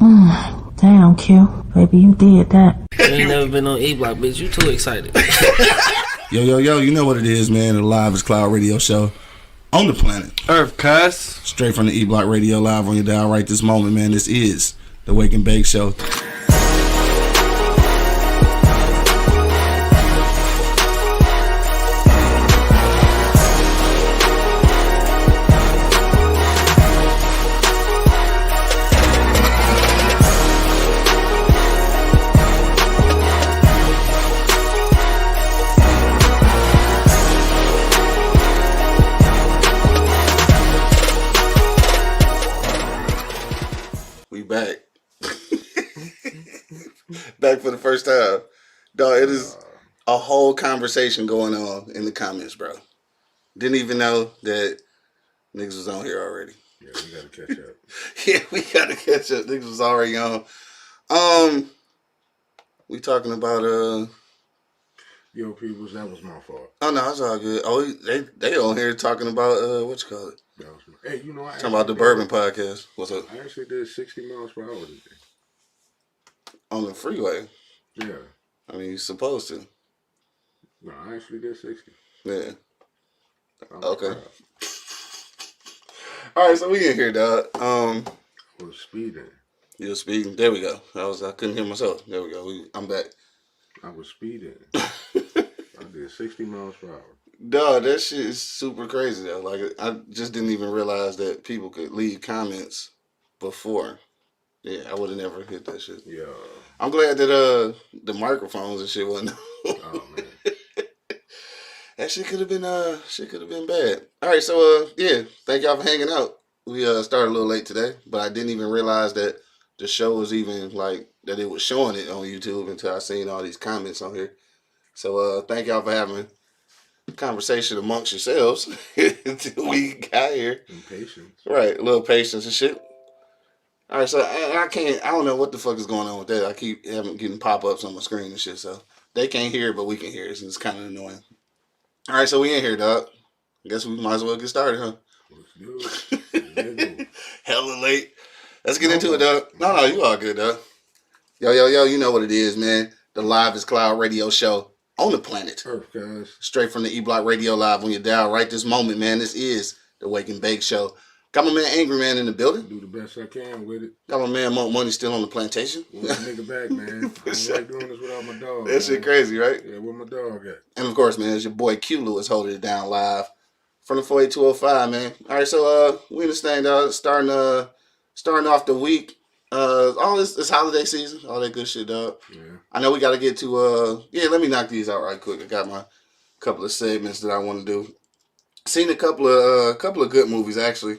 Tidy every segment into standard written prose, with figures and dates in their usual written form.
Damn, Q. Baby, you did that. You ain't never been on E-Block, bitch. You too excited. Yo, you know what it is, man. The Live is Cloud radio show on the planet Earth, cuss. Straight from the E-Block Radio live on your dial right this moment, man. This is the Wake and Bake Show. Back for the first time. Dog, it is a whole conversation going on in the comments, bro. Didn't even know that niggas was on here already. Yeah, we gotta catch up. Yeah, we gotta catch up. Niggas was already on. We talking about Yo, peoples, that was my fault. Oh no, it's all good. Oh, they on here talking about what you call it? That was my... Hey, you know, I talking about the Bourbon podcast. What's up? I actually did 60 miles per hour today. On the freeway? Yeah. I mean, you're supposed to. No, I actually did 60. Yeah. Okay. All right, so we in here, dog. I was speeding. You were speeding? There we go. I couldn't hear myself. There we go. I'm back. I was speeding. I did 60 miles per hour. Dog, that shit is super crazy, though. Like, I just didn't even realize that people could leave comments before. Yeah, I would have never hit that shit. Yeah. I'm glad that the microphones and shit wasn't. Oh man. That shit could have been bad. All right, so yeah, thank y'all for hanging out. We started a little late today, but I didn't even realize that the show was even like that it was showing it on YouTube until I seen all these comments on here. So thank y'all for having a conversation amongst yourselves until we got here. And patience. Right, a little patience and shit. All right, so I don't know what the fuck is going on with that. I keep getting pop-ups on my screen and shit, so they can't hear it, but we can hear it, so it's kind of annoying. All right, so we in here, dog. I guess we might as well get started, huh? Let's do it. Hella late. Let's get into it, dog. No, you all good, dog. Yo, you know what it is, man. The Live is Cloud radio show on the planet. Earth, guys. Straight from the E-Block Radio live on your dial right this moment, man. This is the Wake and Bake Show. Got my man Angry Man in the building. Do the best I can with it. Got my man Monk Money still on the plantation. Want my nigga back, man. I don't like doing this without my dog. That shit crazy, right? Yeah, where my dog at? And of course, man, it's your boy Q Lewis holding it down live from the 48205, man. All right, so we in this thing, dog. Starting off the week. All this holiday season, all that good shit, dog. Yeah. I know we got to get to let me knock these out right quick. I got my couple of segments that I want to do. Seen a couple of good movies actually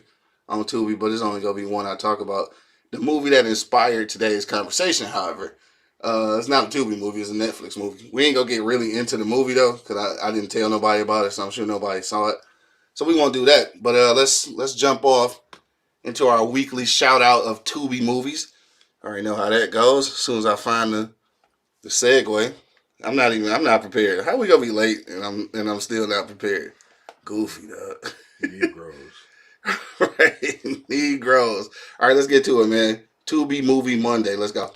on Tubi, but it's only gonna be one I talk about. The movie that inspired today's conversation, however, it's not a Tubi movie; it's a Netflix movie. We ain't gonna get really into the movie though, because I didn't tell nobody about it, so I'm sure nobody saw it. So we won't do that. But let's jump off into our weekly shout out of Tubi movies. I already know how that goes. As soon as I find the segue, I'm not prepared. How we gonna be late and I'm still not prepared? Goofy, dog. Negroes. Right, Negroes. All right, let's get to it, man. Tubi Movie Monday. Let's go.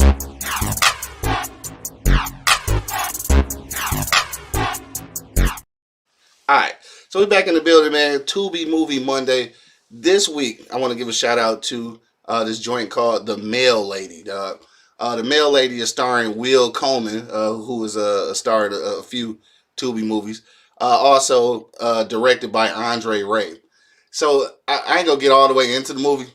All right, so we're back in the building, man. Tubi Movie Monday. This week, I want to give a shout out to this joint called The Mail Lady, dog. The Mail Lady is starring Will Coleman, who is a star in a few Tubi movies. Also directed by Andre Ray. So I ain't gonna get all the way into the movie,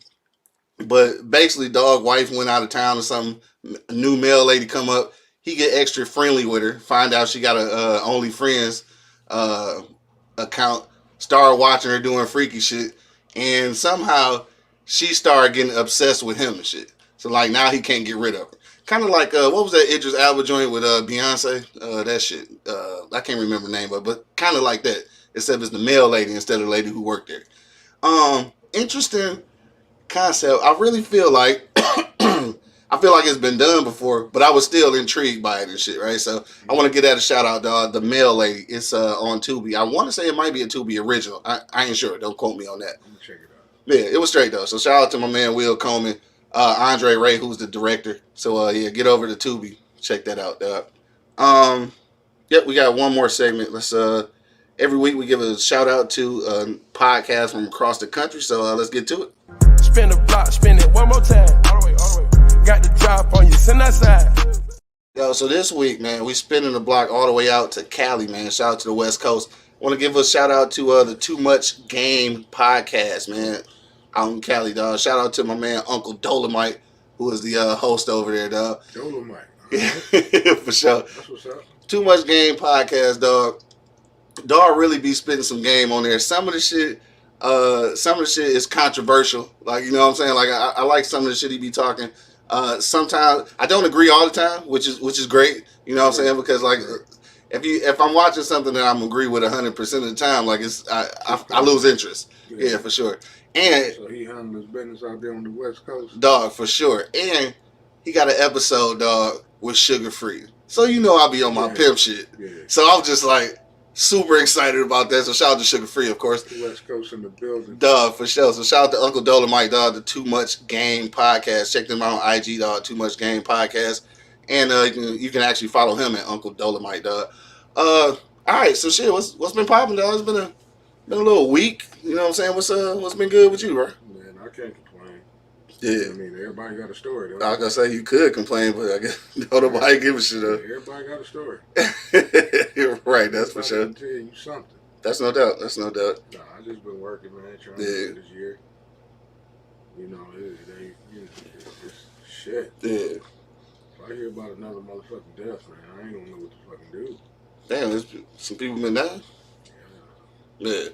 but basically, dog wife went out of town or something. A new mail lady come up. He get extra friendly with her. Find out she got a OnlyFriends account. Start watching her doing freaky shit, and somehow she started getting obsessed with him and shit. So like now he can't get rid of her. Kind of like what was that Idris Elba joint with Beyonce? That shit. I can't remember the name of it, but kind of like that. Except it's the mail lady instead of the lady who worked there. Interesting concept. I really feel like it's been done before, but I was still intrigued by it and shit, right? So I want to give that a shout out, dog. The Mail Lady. It's on Tubi. I want to say it might be a Tubi original. I ain't sure. Don't quote me on that. Let me check it out. Yeah, it was straight though. So shout out to my man Will Coleman. Andre Ray, who's the director. So yeah, get over to Tubi, check that out, dog. Yep, we got one more segment. Let's every week we give a shout out to a podcast from across the country. So let's get to it. Spin the block, spin it one more time. All the way, all the way. Got the drop on you, send that side. Yo, so this week, man, we spinning the block all the way out to Cali, man. Shout out to the West Coast. I want to give a shout out to the Too Much Game podcast, man, out in Cali, dog. Shout out to my man Uncle Dolomite, who is the host over there, dog. Dolomite. Yeah, for sure. That's what's up. Too Much Game podcast, dog. Dog really be spitting some game on there. Some of the shit is controversial. Like, you know what I'm saying? Like, I like some of the shit he be talking. Sometimes I don't agree all the time, which is great. You know what I'm saying? Because like, if I'm watching something that I'm agree with 100% of the time, like I lose interest. Yeah, for sure. And so he handles business out there on the West Coast, dog, for sure. And he got an episode, dog, with Sugar Free. So you know I'll be on my pimp shit. Yeah. So I'm just like super excited about that. So shout out to Sugar Free, of course. The West Coast in the building. Dog, for sure. So shout out to Uncle Dolomite, dog, the Too Much Game podcast. Check them out on IG, dog, Too Much Game podcast. And you can actually follow him at Uncle Dolomite, dog. All right, so shit, what's been popping, dog? It's been a little week. You know what I'm saying? What's been good with you, bro? Man, I can't complain. Yeah. I mean, everybody got a story, though. I was gonna say you could complain, but I guess nobody give a shit. Everybody got a story. You're right, that's for sure. I can tell you something. That's no doubt. Nah, I just been working, man, trying to get this year. You know, it's shit. Yeah. If I hear about another motherfucking death, man, I ain't gonna know what to fucking do. Damn, there's some people been dying. Yeah.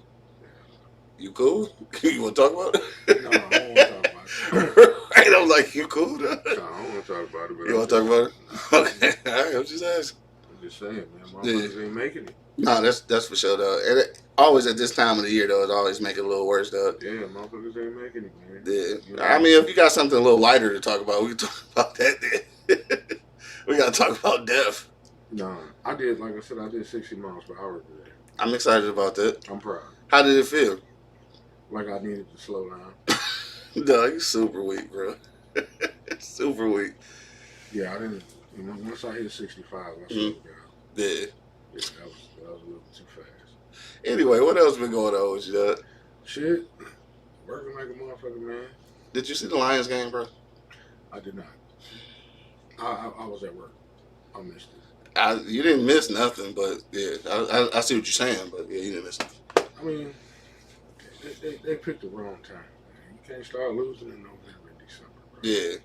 You cool? You want to talk about it? No, I don't want to talk about it. Right, I'm like, you cool, though? No, I don't want to talk about it. But You want to talk about it? Okay, all right, I'm just asking. I'm just saying, man, motherfuckers ain't making it. No, that's for sure, though. And always at this time of the year, though, it always make it a little worse, though. Yeah, motherfuckers ain't making it, man. Yeah. You know, I mean, if you got something a little lighter to talk about, we can talk about that then. We got to talk about death. No, I did, like I said, I did 60 miles per hour today. I'm excited about that. I'm proud. How did it feel? Like I needed to slow down. Dog, you super weak, bro. Super weak. Yeah, I didn't. You know, once I hit 65, I slowed down. Yeah. Yeah, that was a little too fast. Anyway, what else been going on with you, dog? Shit, working like a motherfucker, man. Did you see the Lions game, bro? I did not. I was at work. I missed it. You didn't miss nothing, but yeah, I see what you're saying, but yeah, you didn't miss nothing. I mean, they picked the wrong time, man. You can't start losing in November and December, bro. Yeah.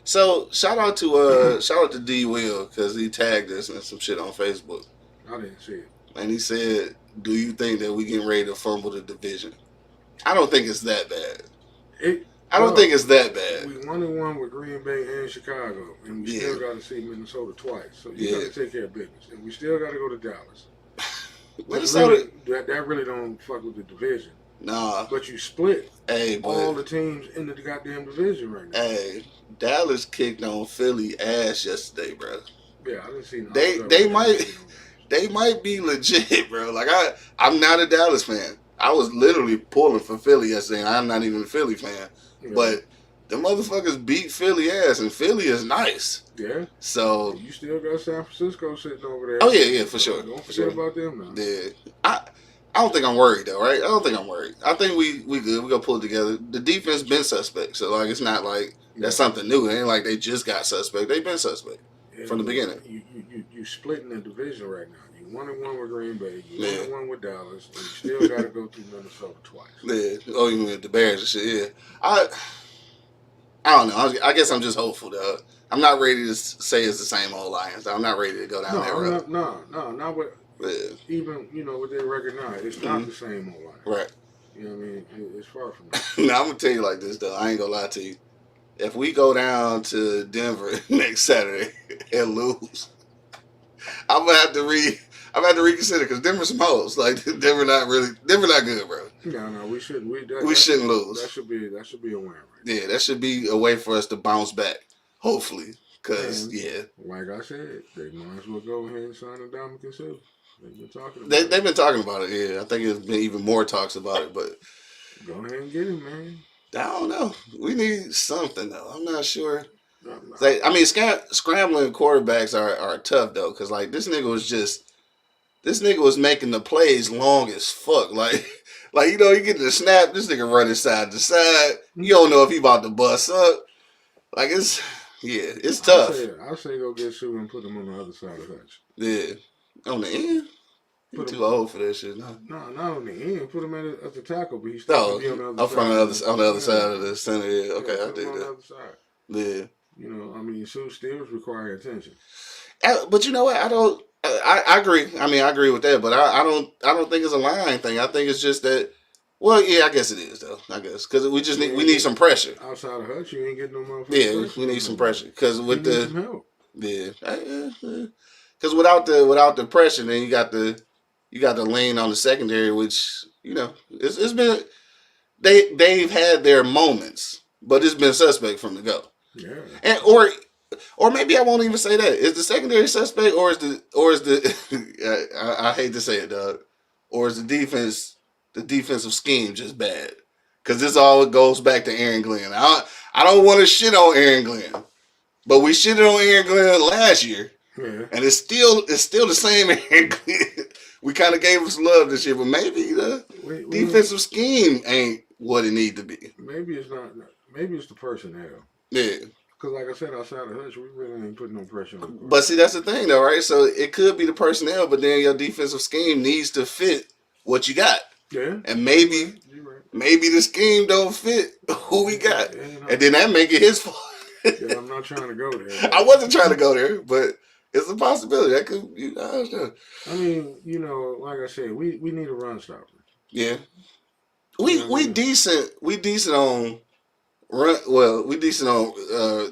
So shout out to D Will because he tagged us and some shit on Facebook. I didn't see it. And he said, "Do you think that we getting ready to fumble the division?" I don't think it's that bad. I don't think it's that bad. We 1-1 with Green Bay and Chicago, and we still got to see Minnesota twice. So you got to take care of business, and we still got to go to Dallas. Minnesota, that really don't fuck with the division. Nah. But you split but all the teams in the goddamn division right now. Hey, Dallas kicked on Philly ass yesterday, bro. Yeah, I didn't see no. They might be legit, bro. Like I'm not a Dallas fan. I was literally pulling for Philly yesterday, and I'm not even a Philly fan. Yeah. But the motherfuckers beat Philly ass, and Philly is nice. Yeah. So you still got San Francisco sitting over there. Oh yeah, for sure. Don't forget about them now. Yeah. I don't think I'm worried though, right? I don't think I'm worried. I think we good. We gonna pull it together. The defense been suspect, so like it's not like that's something new. It ain't like they just got suspect. They've been suspect from the beginning. You splitting the division right now. You 1-1 with Green Bay. You 1-1 with Dallas. And you still got to go through Minnesota twice. Yeah. Oh, you mean the Bears and shit? Yeah. I don't know. I guess I'm just hopeful though. I'm not ready to say it's the same old Lions. I'm not ready to go down that road. No, not with even what they recognize. It's not the same old Lions. Right. You know what I mean? It's far from that. Now I'm gonna tell you like this though. I ain't gonna lie to you. If we go down to Denver next Saturday and lose, I'm gonna have to reconsider because Denver's some hoes. Like Denver not good, bro. No, we shouldn't. We shouldn't lose. That should be a win. Right? Yeah, that should be a way for us to bounce back. Hopefully, because like I said, they might as well go ahead and sign a Dominican Sue. They've been talking about They've been talking about it. Yeah, I think there's been even more talks about it, but go ahead and get him, man. I don't know. We need something though. I'm not sure. Like, I mean, scrambling quarterbacks are tough though, because like this nigga was making the plays long as fuck. Like you know, you get the snap, this nigga running side to side. You don't know if he about to bust up. Like it's tough. I say go get Sue and put him on the other side of Hutch. Yeah, on the end. You're too old for that shit. No, not on the end. Put him at the tackle, but he's still be on the other side. On the other side of the center. Yeah, okay, I dig on that. The other side. Yeah. You know, I mean, Sue still require attention. But you know what? I agree. I mean, I agree with that. But I don't think it's a line thing. I think it's just that. Well, yeah, I guess it is though. I guess because we need some pressure. Outside of Hutch, you ain't getting no motherfucker. Yeah, we need some pressure because with the some help. Yeah, because without the pressure, then you got the lane on the secondary, which you know it's been they've had their moments, but it's been suspect from the go. Yeah, and or maybe I won't even say that. Is the secondary suspect, or is the I hate to say it, dog, or is the defensive scheme just bad? Because this all goes back to Aaron Glenn. I don't want to shit on Aaron Glenn, but we shitted on Aaron Glenn last year, and it's still the same Aaron Glenn. We kind of gave him some love this year, but maybe the defensive scheme ain't what it need to be. Maybe it's not. Maybe it's the personnel. Yeah. Because like I said, outside of Hutch, we really ain't putting no pressure on him. But see, that's the thing, though, right? So it could be the personnel, but then your defensive scheme needs to fit what you got. Yeah. And maybe the scheme don't fit who we got. Yeah, and then that make it his fault. Yeah, I'm not trying to go there. I wasn't trying to go there, but it's a possibility. That could, I mean, you know, like I said, we need a run stopper. Yeah. We decent on run. Well, we decent on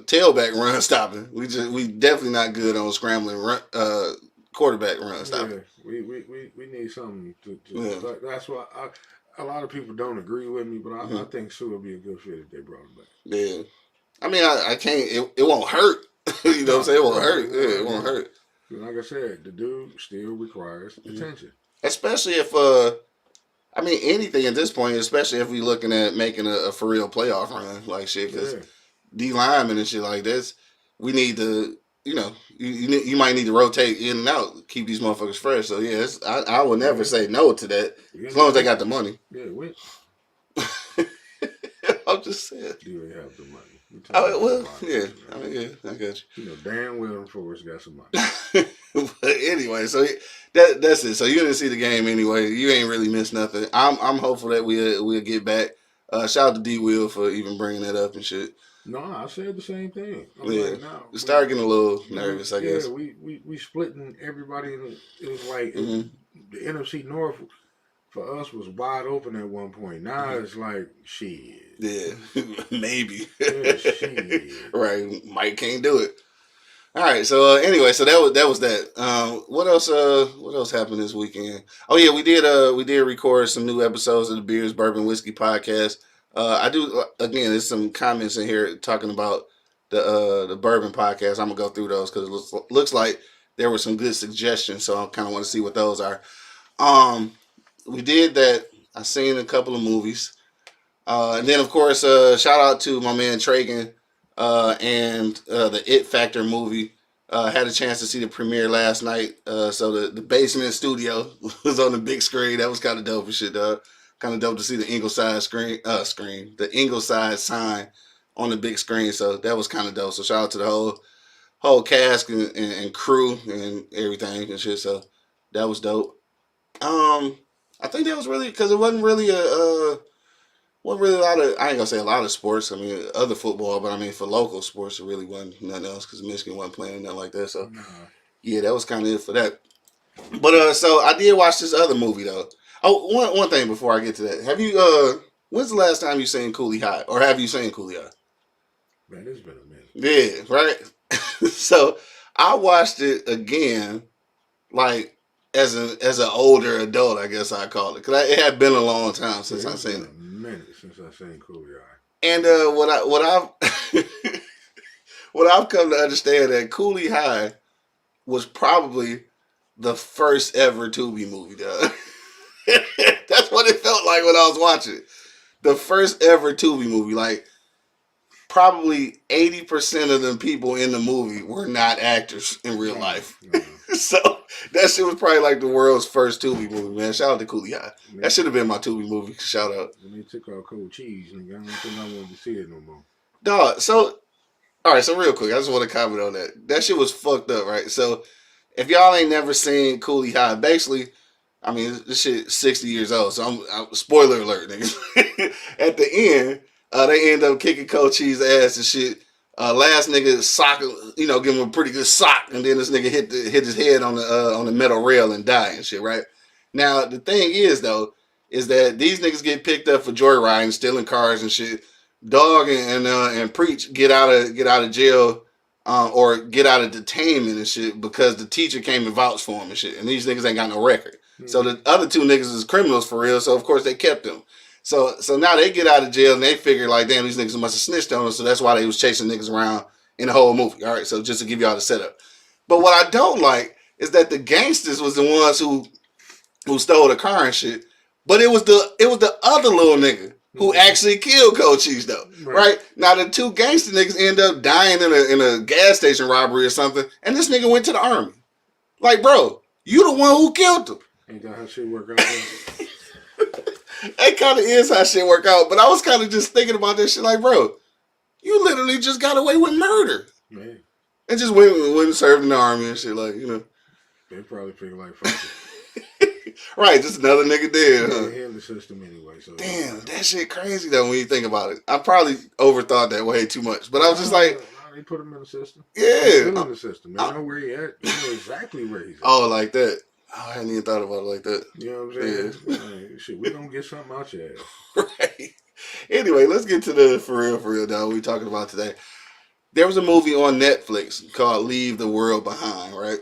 tailback run stopping. We definitely not good on scrambling quarterback run stopping. Yeah, we need something to that's why a lot of people don't agree with me, but I think Sue would be a good fit if they brought him back. Yeah. I mean, I can't. It won't hurt. You know what I'm saying? It won't hurt. Yeah, it won't hurt. Like I said, the dude still requires attention. Especially if, I mean, anything at this point, especially if we looking at making a for real playoff run, like shit, because D linemen and shit like this, we need to, you know, you might need to rotate in and out, keep these motherfuckers fresh. So, yeah, I would never say no to that, as long as they got the money. Yeah, I'm just saying. Do they have the money? Well, yeah. I mean, yeah, I got you. You know, damn well Forrest got some money. But anyway, so that's it. So you didn't see the game anyway. You ain't really missed nothing. I'm hopeful that we'll get back. Shout out to D Will for even bringing that up and shit. No, I said the same thing. It started getting a little nervous, I guess. Yeah, we splitting everybody. It was like the NFC North for us was wide open at one point. Now it's like shit. Yeah, maybe. Yeah, shit. Right, Mike can't do it. All right, so anyway, so that was that. What else happened this weekend? Oh yeah, we did record some new episodes of the Beers Bourbon Whiskey podcast. I do again. There's some comments in here talking about the bourbon podcast. I'm gonna go through those because it looks like there were some good suggestions. So I kind of want to see what those are. We did that. I seen a couple of movies, and then of course, shout out to my man Tragan and the It Factor movie. Had a chance to see the premiere last night. So the basement studio was on the big screen. That was kind of dope and shit, dog. Kind of dope to see the Ingleside the Ingleside sign on the big screen. So that was kind of dope. So shout out to the whole cast and crew and everything and shit. So that was dope. I think that was really because it wasn't really a lot of, I ain't gonna say a lot of sports. I mean, other football, but I mean for local sports, it really wasn't nothing else because Michigan wasn't playing nothing like that. So yeah, that was kind of it for that. But so I did watch this other movie though. Oh, one thing before I get to that. Have you when's the last time you seen Coolie High? Or have you seen Coolie High? Man, it's been a minute. Yeah, right? So I watched it again, like as an older adult, I guess I call it. Because it had been a long time since I seen it. A minute since I seen Coolie High. And what I've come to understand that Coolie High was probably the first ever Tubi movie, dog. That's what it felt like when I was watching it. the first ever Tubi movie. Like, probably 80% of the people in the movie were not actors in real life. So that shit was probably like the world's first Tubi movie, man. Shout out to Cooley High. That should have been my Tubi movie. Shout out. When they took out cold cheese, nigga, I don't think I wanted to see it no more. Dog, so, all right, so real quick, I just want to comment on that. That shit was fucked up, right? So, if y'all ain't never seen Cooley High, basically, I mean, this shit 60 years old, so I'm spoiler alert, niggas. At the end, they end up kicking Cold Cheese ass and shit. Last nigga sock, you know, give him a pretty good sock, and then this nigga hit his head on the metal rail and die and shit, right? Now the thing is though, is that these niggas get picked up for joyriding, stealing cars and shit. Dog and Preach get out of jail, or get out of detainment and shit because the teacher came and vouched for him and shit, and these niggas ain't got no record. So the other two niggas is criminals for real, so of course they kept them. So now they get out of jail and they figure like, damn, these niggas must have snitched on us, so that's why they was chasing niggas around in the whole movie. All right, so just to give y'all the setup. But what I don't like is that the gangsters was the ones who stole the car and shit. But it was the other little nigga who actually killed Cold Cheese though. Right? Now the two gangster niggas end up dying in a gas station robbery or something, and this nigga went to the army. Like, bro, you the one who killed him. Ain't that how shit work out? That kind of is how shit work out. But I was kind of just thinking about this shit like, bro, you literally just got away with murder. Man. And just went and served in the army and shit, like, you know. They probably figure like, fuck it. Right, just another nigga dead, huh? They in the system anyway. So damn, that shit crazy though when you think about it. I probably overthought that way too much. But I was just like, they put him in the system. Yeah. Still in the system. They know where he at. They know exactly where he's at. Oh, like that. Oh, I hadn't even thought about it like that. You know what I'm saying? Yeah. Like, shit, we gonna get something out your ass. Right. Anyway, let's get to the for real, dog. What we talking about today. There was a movie on Netflix called Leave the World Behind, right?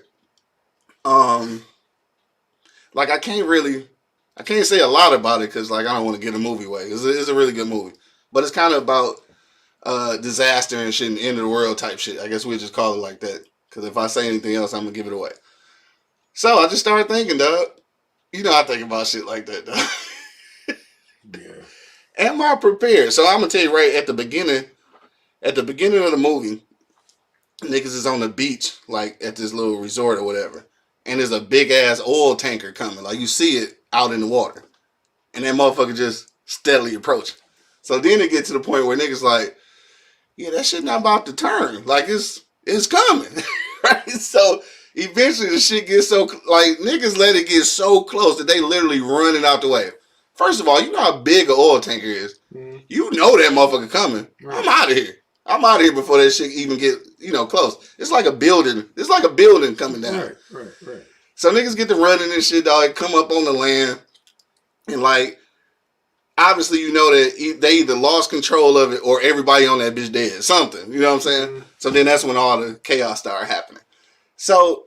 Like I can't say a lot about it because like I don't want to give the movie away. It's a really good movie, but it's kind of about disaster and shit, and end of the world type shit. I guess we'll just call it like that because if I say anything else, I'm gonna give it away. So I just started thinking, dog. You know I think about shit like that, dog. Yeah. Am I prepared? So I'm gonna tell you right at the beginning of the movie, niggas is on the beach, like at this little resort or whatever, and there's a big ass oil tanker coming. Like you see it out in the water, and that motherfucker just steadily approaching. So then it gets to the point where niggas like, yeah, that shit not about to turn. Like it's coming, right? So eventually the shit gets so like niggas let it get so close that they literally running out the way. First of all, you know how big an oil tanker is. Mm. You know that motherfucker coming. Right. I'm out of here. I'm out of here before that shit even get, close. It's like a building. It's like a building coming down. Right. So niggas get to running and shit, dog. Come up on the land. And like, obviously you know that they either lost control of it or everybody on that bitch dead. Something. You know what I'm saying? Mm. So then that's when all the chaos started happening. So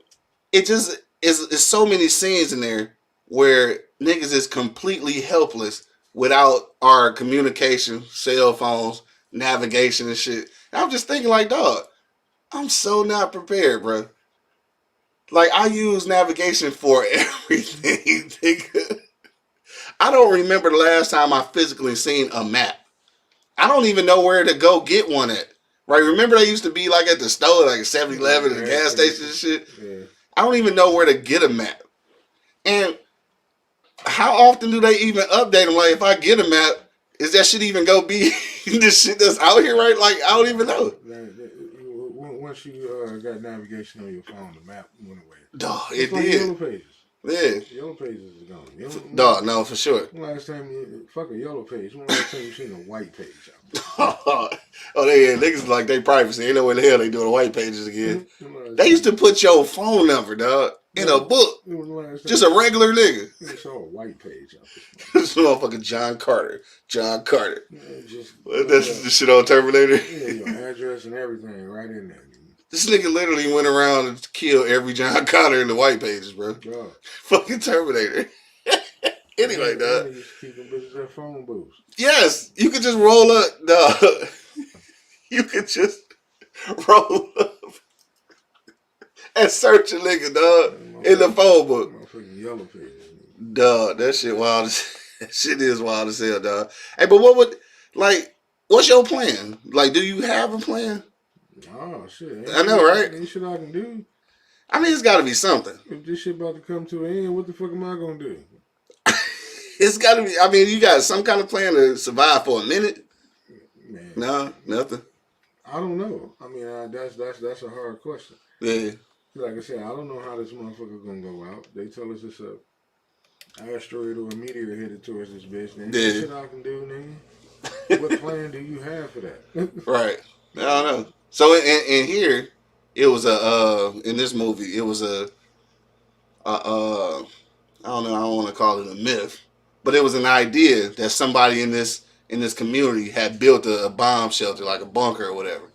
it just is so many scenes in there where niggas is completely helpless without our communication, cell phones, navigation and shit. And I'm just thinking like, dog, I'm so not prepared, bro. Like, I use navigation for everything, nigga. I don't remember the last time I physically seen a map. I don't even know where to go get one at. Right? Remember they used to be like at the store, like 7-Eleven and the gas station and shit? Yeah. I don't even know where to get a map. And how often do they even update them? Like, if I get a map, is that shit even go be this shit that's out here, right? Like, I don't even know. Once you got navigation on your phone, the map went away. Dog, it did. Yellow pages. Yeah. Yellow pages is gone. Dog, no, for sure. Last time fuck a yellow page. When last time you seen a white page oh, yeah, niggas like they privacy. Ain't know where the hell they doing white pages again. They used to put your phone number, dog, in a book. Just a regular nigga. You saw a white page out this motherfucker John Carter. Yeah, that's the shit on Terminator. Yeah, your address and everything right in there. This nigga literally went around and killed every John Connor in the white pages, bro. God. Fucking Terminator. Anyway, dog. You keep them bitches at phone booths. Yes, you could just roll up, dog. You could just roll up and search a nigga, dog, in the phone book. Motherfucking yellow pages. Dog, that shit wild. Shit is wild as hell, dog. Hey, but what's your plan? Like, do you have a plan? Oh shit! I know, right? Ain't shit I can do. I mean, it's got to be something. If this shit about to come to an end, what the fuck am I gonna do? It's got to be. I mean, you got some kind of plan to survive for a minute? Man, No, nothing. I don't know. I mean, that's a hard question. Yeah. Like I said, I don't know how this motherfucker gonna go out. They tell us it's a asteroid or a meteor headed towards this bitch. Then Yeah. shit I can do, nigga. What plan do you have for that? Right. I don't know. So in here, it was in this movie, it was I don't know, I don't want to call it a myth, but it was an idea that somebody in this community had built a bomb shelter, like a bunker or whatever.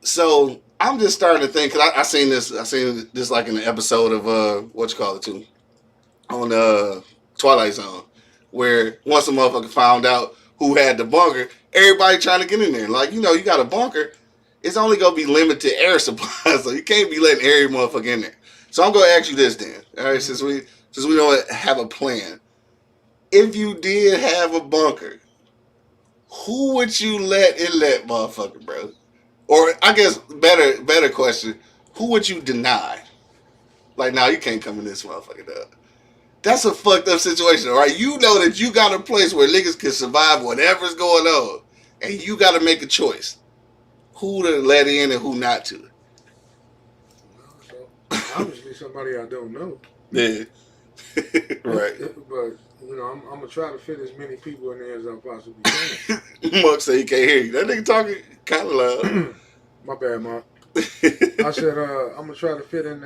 So I'm just starting to think, cause I seen this like in an episode of what you call it too, on Twilight Zone, where once a motherfucker found out who had the bunker, everybody trying to get in there. Like, you know, you got a bunker, it's only gonna be limited air supply, so you can't be letting every motherfucker in there. So I'm gonna ask you this then. All right, since we don't have a plan. If you did have a bunker, who would you let in that motherfucker, bro? Or I guess better question, who would you deny? Like, nah, you can't come in this motherfucker, dog. That's a fucked up situation, all right? You know that you got a place where niggas can survive whatever's going on, and you got to make a choice. Who to let in and who not to. So, obviously, somebody I don't know. Yeah. Right. But, you know, I'm going to try to fit as many people in there as I possibly can. Mark said he can't hear you. That nigga talking kind of loud. My bad, Mark. I said I'm going to try to fit in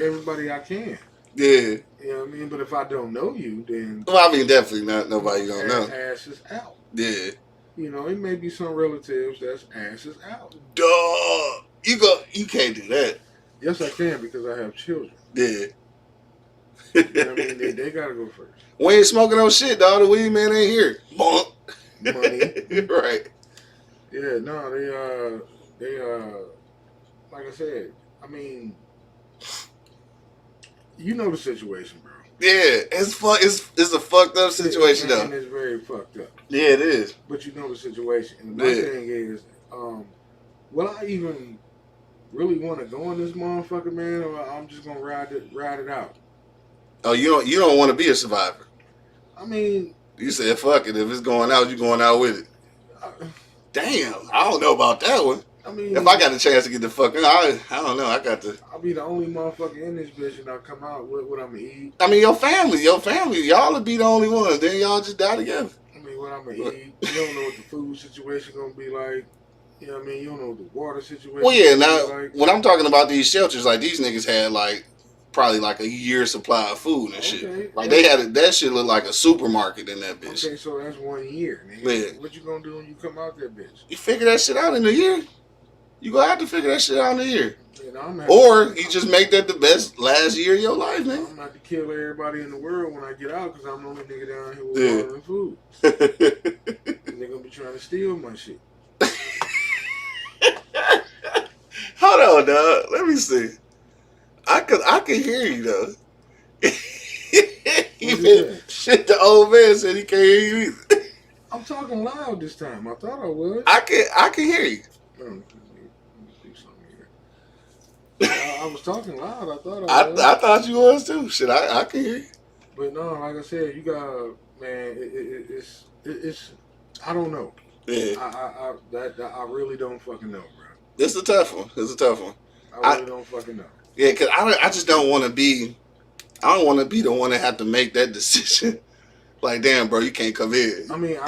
everybody I can. Yeah. You know what I mean? But if I don't know you, then... Well, I mean, definitely not nobody gonna know. Ass is out. Yeah. You know, it may be some relatives that's asses out. Dog. You can't do that. Yes, I can because I have children. Yeah. You know what I mean? They gotta go first. We ain't smoking no shit, dog. The weed man ain't here. Bonk. Money. Right. Yeah, no, they like I said, I mean, you know the situation, bro. Yeah, it's a fucked up situation though. And it's very fucked up. Yeah, it is. But you know the situation. And my thing is, will I even really want to go in this motherfucker, man, or I'm just gonna ride it out? Oh, you don't want to be a survivor. I mean, you said fuck it. If it's going out, you going out with it. Damn, I don't know about that one. I mean, if I got the chance to get the fuck in, I don't know. I got to. I'll be the only motherfucker in this bitch, and I'll come out with what I'm gonna eat. I mean, your family, y'all will be the only ones. Then y'all just die together. I mean, what I'm gonna eat. You don't know what the food situation gonna be like. You know what I mean? You don't know what the water situation. Well, yeah. Now, like. when I'm talking about these shelters, like these niggas had like probably like a year's supply of food and shit. Like they had that shit look like a supermarket in that bitch. Okay, so that's 1 year, nigga. Yeah. What you gonna do when you come out that bitch? You figure that shit out in a year. You gonna have to figure that shit out in a year. You know, or you just make that the best last year of your life, man. I'm gonna have to kill everybody in the world when I get out because I'm the only nigga down here with water and food. They're gonna be trying to steal my shit. Hold on, dog. Let me see. I can hear you though. Shit, the old man said he can't hear you either. I'm talking loud this time. I thought I would. I can hear you. I was talking loud. I thought I was. I thought you was too. Shit, I can hear you. But no, like I said, you got, man. It's. I don't know. Yeah. I really don't fucking know, bro. It's a tough one. I really don't fucking know. Yeah, cause I just don't want to be. I don't want to be the one that have to make that decision. Like, damn, bro, you can't come in. I mean,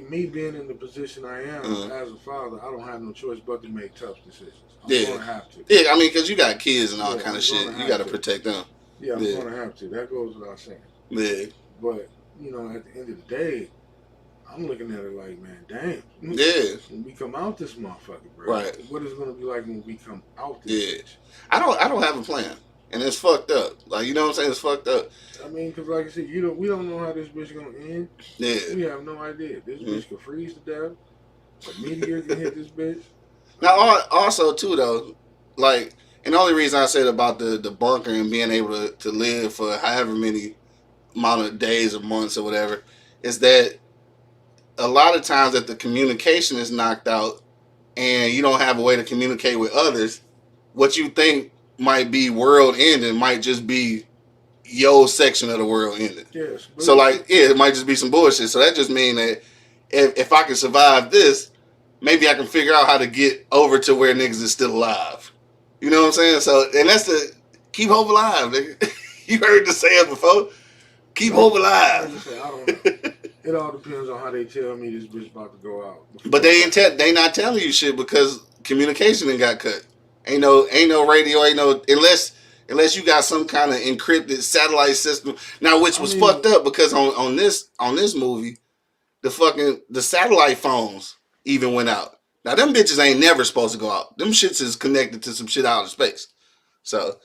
me being in the position I am as a father, I don't have no choice but to make tough decisions. I'm gonna have to. Yeah, I mean, because you got kids and all kind of shit. You got to protect them. Yeah, I'm gonna have to. That goes without saying. Yeah. But you know, at the end of the day, I'm looking at it like, man, damn. Yeah. When we come out this motherfucker, bro. Right. What is it gonna be like when we come out this bitch? I don't have a plan. And it's fucked up. Like, you know what I'm saying? It's fucked up. I mean, because like I said, we don't know how this bitch gonna end. Yeah. We have no idea. This bitch could freeze to death. A meteor can hit this bitch. Now, also, too, though, like, And the only reason I said about the bunker and being able to live for however many amount of days or months or whatever is that a lot of times that the communication is knocked out and you don't have a way to communicate with others, what you think might be world ending might just be your section of the world ending. Yes. So like, yeah, it might just be some bullshit. So that just means that if I can survive this, maybe I can figure out how to get over to where niggas is still alive. You know what I'm saying? So, and that's the keep hope alive, nigga. You heard the saying before. Keep hope alive. Like I said, I don't know. It all depends on how they tell me this bitch about to go out. But they not telling you shit because communication done got cut. Ain't no radio, ain't no unless you got some kind of encrypted satellite system. Now, which was fucked up because on this movie, the satellite phones even went out. Now them bitches ain't never supposed to go out. Them shits is connected to some shit out of space. So,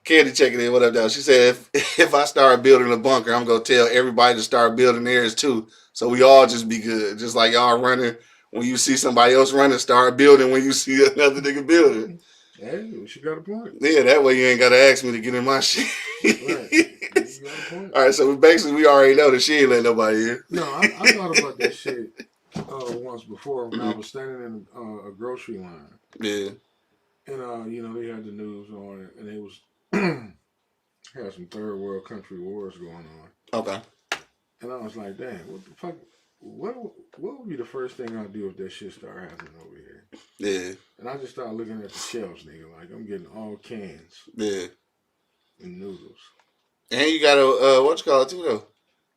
Candy checking in. What up, though? She said, if I start building a bunker, I'm going to tell everybody to start building theirs, too. So we all just be good. Just like y'all running. When you see somebody else running, start building when you see another nigga building. Hey, she got a point. Yeah, that way you ain't got to ask me to get in my shit. Right. You got a point. All right, so we already know that she ain't let nobody in. No, I thought about that shit once before when I was standing in a grocery line. Yeah. And, they had the news on it, and it was had some third world country wars going on. Okay. And I was like, damn, what the fuck? What would be the first thing I'd do if that shit started happening over here? Yeah. And I just started looking at the shelves, nigga. Like, I'm getting all cans. Yeah. And noodles. And you got to, what you call it, too, though?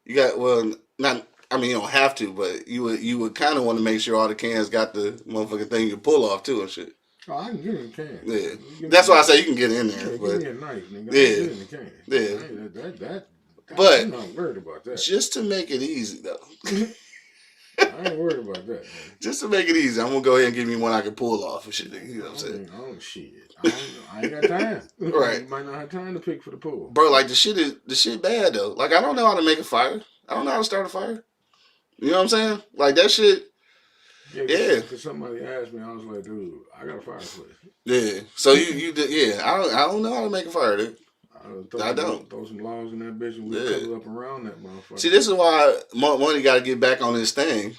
You got, well, not, I mean, you don't have to, but you would kind of want to make sure all the cans got the motherfucking thing you pull off, too, and shit. Oh, I can get in the can. Yeah. That's why I say you can get in there. Yeah, but give me a knife, nigga. Yeah. I can get in the can. Yeah. But I'm not worried about that. Just to make it easy, though. I ain't worried about that, man. Just to make it easy, I'm going to go ahead and give me one I can pull off and shit. You know what I'm saying? I ain't got time. Right. You might not have time to pick for the pool. Bro, like, the shit bad, though. Like, I don't know how to make a fire. I don't know how to start a fire. You know what I'm saying? Like, that shit. Yeah. Because somebody asked me, I was like, dude, I got a fireplace. Yeah. So you did, yeah. I don't know how to make a fire, dude. I don't. Throw some logs in that bitch and we'll cuddle up around that motherfucker. See, this is why Money got to get back on this thing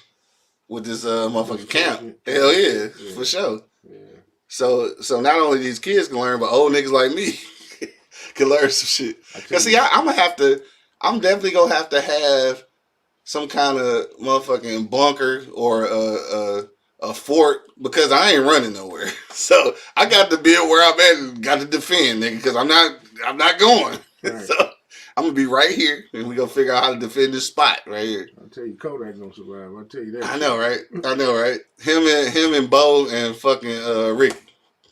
with this motherfucking camp. Hell yeah, for sure. Yeah. So not only these kids can learn, but old niggas like me can learn some shit. Cause see, I'm definitely gonna have to have some kind of motherfucking bunker or a fort because I ain't running nowhere. So I got to build where I'm at and got to defend, nigga, because I'm not going. Right. So I'm gonna be right here and we gonna figure out how to defend this spot right here. I'll tell you, Kodak gonna survive. I'll tell you that. I know, right? Him and Bo and fucking Ricky.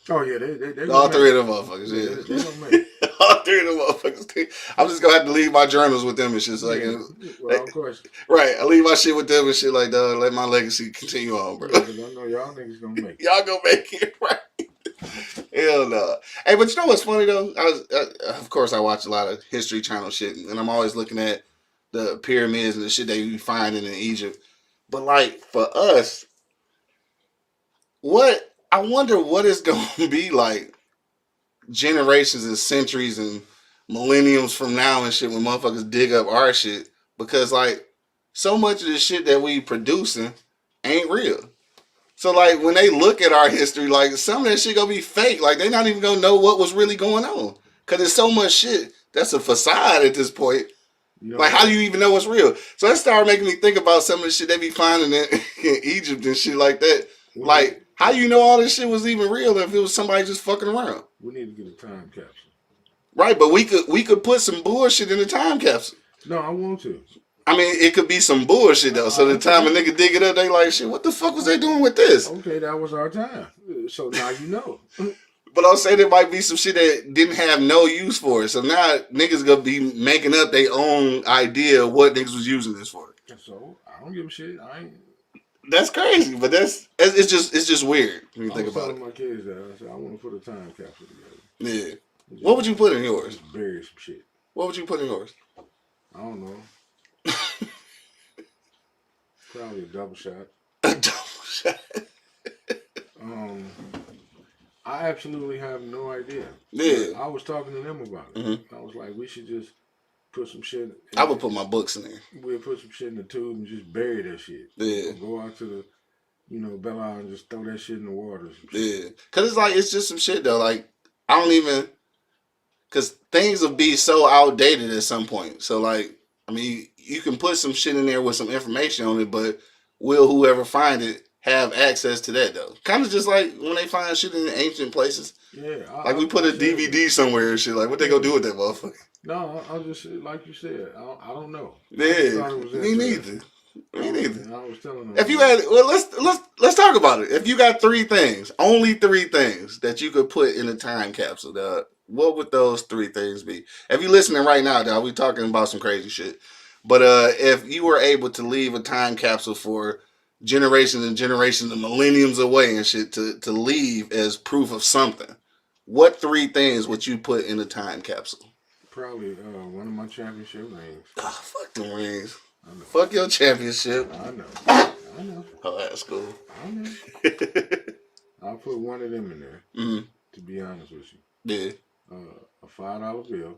Oh yeah, they all three of them motherfuckers. Yeah, they don't make it. All three of them motherfuckers. I'm just gonna have to leave my journals with them and shit. So Well, of course. Right, I leave my shit with them and shit like that. Let my legacy continue on, bro. Yeah, I know y'all niggas gonna make it. Y'all gonna make it, right? Hell no. Hey, but you know what's funny though? Of course, I watch a lot of History Channel shit, and I'm always looking at the pyramids and the shit they be finding in Egypt. But like for us, I wonder what it's gonna be like generations and centuries and millenniums from now and shit when motherfuckers dig up our shit, because like so much of the shit that we producing ain't real. So like when they look at our history, like some of that shit gonna be fake. Like they not even gonna know what was really going on, because there's so much shit that's a facade at this point. Like how do you even know what's real? So that started making me think about some of the shit they be finding in Egypt and shit like that. Like how you know all this shit was even real if it was somebody just fucking around? We need to get a time capsule. Right, but we could put some bullshit in the time capsule. No, I want to. I mean, it could be some bullshit though. So the time a nigga dig it up, they like, shit, what the fuck was they doing with this? Okay, that was our time. So now you know. But I'll say there might be some shit that didn't have no use for it. So now niggas gonna be making up their own idea of what niggas was using this for. So I don't give a shit. I ain't. That's crazy, but it's just weird when you think about it. I was telling my kids that I said I want to put a time capsule together. Yeah. What would you put in yours? Just bury some shit. What would you put in yours? I don't know. Probably a double shot. A double shot. I absolutely have no idea. Yeah. But I was talking to them about it. Mm-hmm. I was like, we should just put some shit. I would put my books in there. We'll put some shit in the tube and just bury that shit. Yeah. Or go out to the, Belle Isle and just throw that shit in the water. Yeah. Because it's like, it's just some shit, though. Like, I don't even... Because things will be so outdated at some point. So, like, I mean, you can put some shit in there with some information on it, but will whoever find it have access to that, though? Kind of just like when they find shit in ancient places. Yeah. Like, we put a DVD somewhere and shit. Like, what they gonna do with that motherfucker? No, I just, like you said, I don't know. Yeah. Me neither. Me neither. And I was telling them. If you had... Well, let's talk about it. If you got 3 things, only 3 things that you could put in a time capsule, dog, what would those 3 things be? If you're listening right now, dog, we talking about some crazy shit. But if you were able to leave a time capsule for generations and generations and millenniums away and shit to leave as proof of something, what 3 things would you put in a time capsule? Probably one of my championship rings. Ah, fuck them rings. Fuck your championship. I know. Oh, that's cool. I know. I'll put one of them in there, to be honest with you. Yeah. A $5 bill.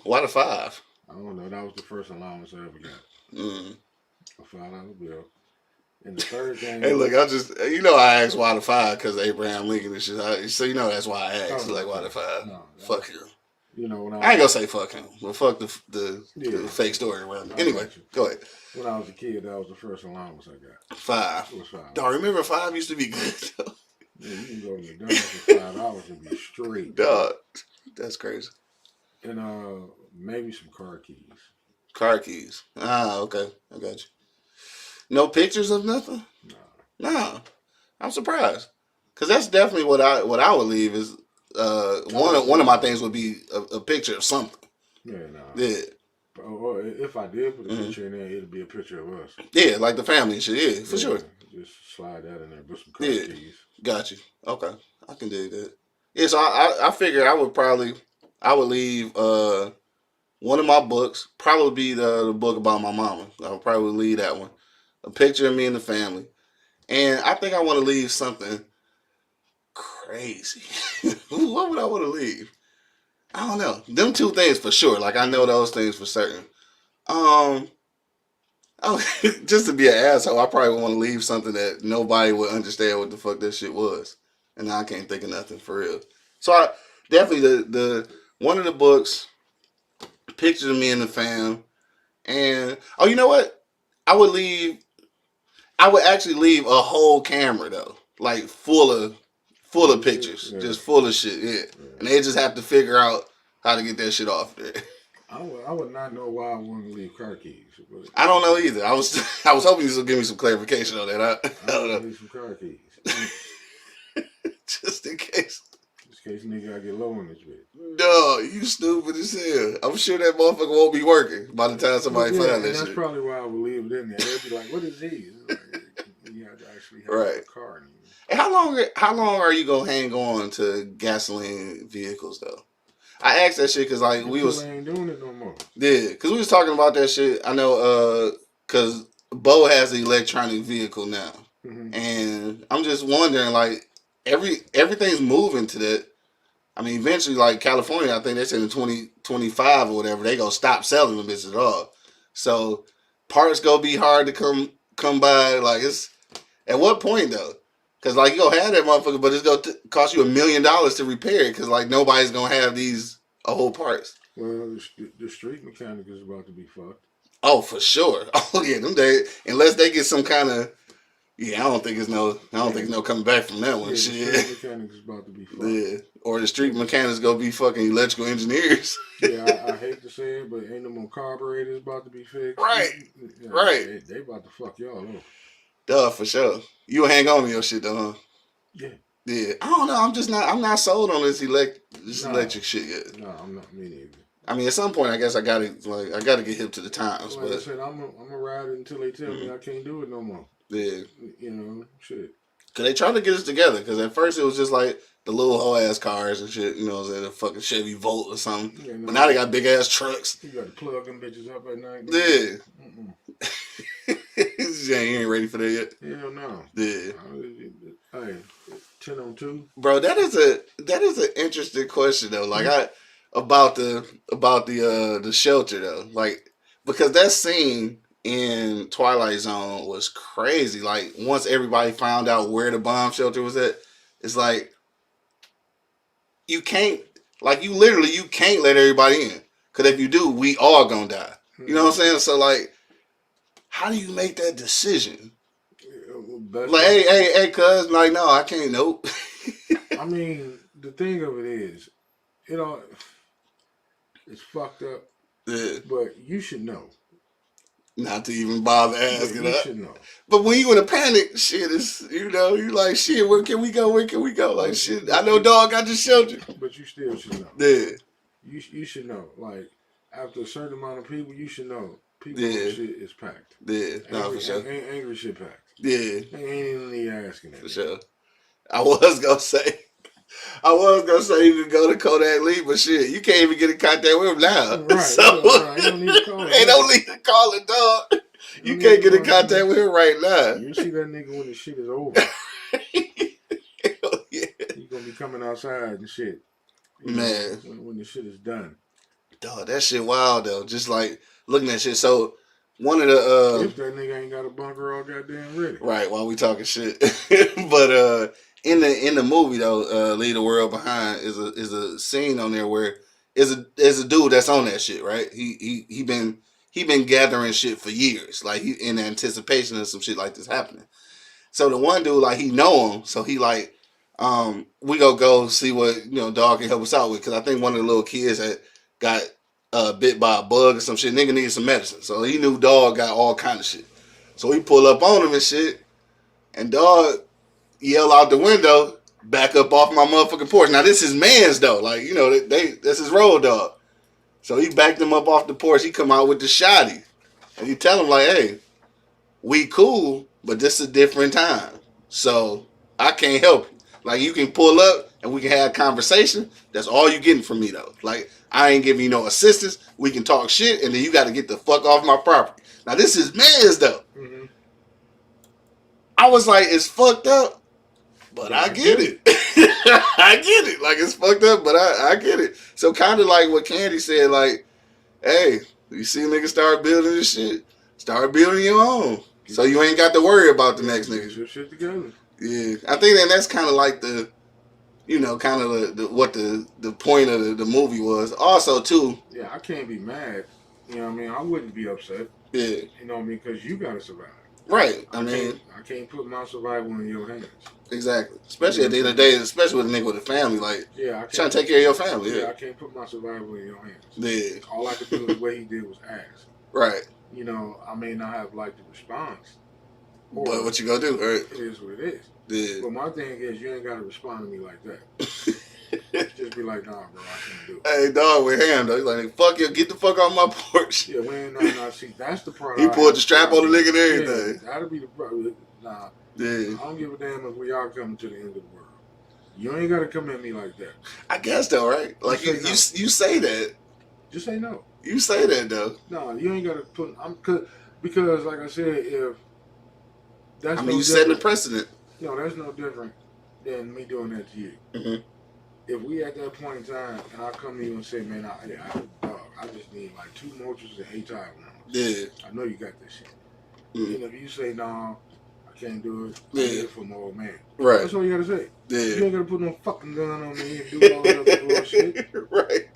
Why the 5? I don't know. That was the first allowance I ever got. A $5 bill. And the third thing... Hey, look, I just... I asked why the 5 because Abraham Lincoln and shit. So, that's why I asked. Like, why the 5? No, Fuck him. When I ain't gonna say fuck him, but fuck the fake story around it. Anyway, go ahead. When I was a kid, that was the first allowance I got. 5. It was 5. Dog, remember 5 used to be good, though. Yeah, you can go to McDonald's for $5 and be straight. Dog, that's crazy. And maybe some car keys. Car keys. Ah, okay. I got you. No pictures of nothing? No. I'm surprised. Because that's definitely what I would leave is... one of my things would be a picture of something. Yeah, no. Yeah. Or if I did put a picture in there, it'd be a picture of us. Yeah, like the family and shit. Yeah, for sure. Just slide that in there. Put some car keys. Got you. Okay. I can do that. Yeah, so I figured I would leave one of my books, probably be the book about my mama. I would probably leave that one. A picture of me and the family. And I think I want to leave something crazy. What would I want to leave? I don't know. Them 2 things for sure. Like, I know those things for certain. Just to be an asshole, I probably want to leave something that nobody would understand what the fuck that shit was. And I can't think of nothing for real. So I definitely the one of the books, pictures of me and the fam, and you know what? I would actually leave a whole camera though, like full of pictures, just full of shit. Yeah, and they just have to figure out how to get that shit off there. I would not know why I wouldn't leave car keys. But I don't know either. I was hoping you would give me some clarification on that. I don't know. Leave some car keys. Just in case. Just in case nigga I get low on this bitch. No, you stupid as hell. I'm sure that motherfucker won't be working by the time somebody find that that's shit. probably why I would leave it in there. They'd be like, "What is these?" Like, you have to actually have Right. a car. And how long are you gonna hang on to gasoline vehicles though? I asked that shit because like we ain't doing it no more. Yeah, because we was talking about that shit. I know because Bo has an electronic vehicle now, and I'm just wondering like everything's moving to that. I mean, eventually, like California, I think they said in 2025 or whatever, they gonna stop selling them bitches at all. So parts gonna be hard to come by. Like it's at what point though? Because like you gonna have that motherfucker, but it's gonna cost you $1 million to repair it. Because like nobody's gonna have these whole parts. Well, the street mechanic is about to be fucked. Oh, for sure. Oh yeah, them days. Unless they get some kind of I don't think it's no coming back from that one. Yeah, Shit. the street mechanic is about to be fucked. Yeah. Or the street mechanics gonna be fucking electrical engineers. Yeah, I hate to say it, but ain't no more carburetors about to be fixed. Right. Yeah, Right. They about to fuck y'all up. Duh, for sure. You hang on to your shit though, huh? Yeah. Yeah. I don't know. I'm not sold on this electric shit yet. No, I'm not. Me neither. I mean, at some point, I guess I gotta get hip to the times. Like but I said, I'm gonna ride it until they tell me I can't do it no more. Yeah. Shit. Cause they trying to get us together. Cause at first it was just like the little whole ass cars and shit. You know, what I'm saying, a fucking Chevy Volt or something. Yeah, no, but now they got big ass trucks. You got to plug them bitches up at night. Yeah. You ain't ready for that yet. Hell no. Yeah. Hey, 10 on 2. Bro, that is an interesting question though. Like about the shelter though. Like because that scene in Twilight Zone was crazy. Like once everybody found out where the bomb shelter was at, it's like you can't you can't let everybody in. Cause if you do, we all gonna die. You know what I'm saying? So like how do you make that decision? Like, hey, cuz, like, no, I can't, nope. I mean, the thing of it is, it's fucked up. Yeah. But you should know. Not to even bother asking You that. should know. But when you in a panic, shit is, you like, shit, where can we go? Where can we go? Like, shit, I know, dog, I just showed you. But you still should know. Yeah. You should know. Like, after a certain amount of people, you should know. People shit is packed. Yeah, no, for sure. Angry shit packed. Yeah. Ain't even need asking that. For sure. I was gonna say you could go to Kodak Lee, but shit, you can't even get in contact with him now. Right. So, you don't need to call him. Ain't no need to call it, dog. You can't get in contact with him right now. You see that nigga when the shit is over. Hell yeah. He's gonna be coming outside and shit. Man. When the shit is done. Dog, that shit wild though. Just like looking at shit. So one of the if that nigga ain't got a bunker all goddamn ready. Right, while we talking shit. But in the movie though, Leave the World Behind is a scene on there where is a dude that's on that shit, right? He been gathering shit for years, like he in anticipation of some shit like this happening. So the one dude, like, he know him, so he like, we go see what dog can help us out with, because I think one of the little kids had got bit by a bug or some shit. Nigga needed some medicine, so he knew dog got all kind of shit. So he pull up on him and shit, and dog yell out the window, back up off my motherfucking porch. Now this is man's though, like that's his road dog. So he backed him up off the porch. He come out with the shotty, and he tell him like, hey, we cool, but this is a different time, so I can't help you. Like, you can pull up and we can have a conversation. That's all you getting from me though. Like, I ain't giving you no assistance. We can talk shit, and then you got to get the fuck off my property. Now this is man's though. Mm-hmm. I was like, it's fucked up, but I get it. I get it. Like, it's fucked up, but I get it. So kind of like what Candy said, like, hey, you see niggas start building this shit, start building your own. So you ain't got to worry about the next nigga. Get your shit together. Yeah. I think that's kind of like the, kind of what the point of the movie was. Also, too. Yeah, I can't be mad. You know what I mean? I wouldn't be upset. Yeah. You know what I mean? Because you got to survive. Right. I can't put my survival in your hands. Exactly. Especially at the end of the day, especially with a nigga with a family, like, trying to take care of your family. Yeah, I can't put my survival in your hands. Yeah. All I could do the way he did was ask. Right. I may not have liked the response. But what you gonna do, right? It is what it is. Yeah. But my thing is, you ain't gotta respond to me like that. Just be like, nah, bro, I can't do it. Hey, dog, with him though, he's like, fuck you, get the fuck off my porch. Yeah, we ain't no. See, that's the part. He pulled the strap on the nigga and everything. Yeah, that'll be the problem. Nah. Yeah. I don't give a damn if we all come to the end of the world. You ain't gotta come at me like that. I guess though, right? Like you say that. Just say no. You say that though. No, you ain't gotta put. Because like I said, if that's you setting the precedent. No, that's no different than me doing that to you. Mm-hmm. If we at that point in time, and I come to you and say, man, I just need like 2 mochas and 8 Tylenol. Yeah. I know you got this shit. Mm-hmm. And if you say, no, I can't do it, I yeah. need it for my old man. Right. That's all you gotta say. Yeah. You ain't gotta put no fucking gun on me and do all that other bullshit. Right.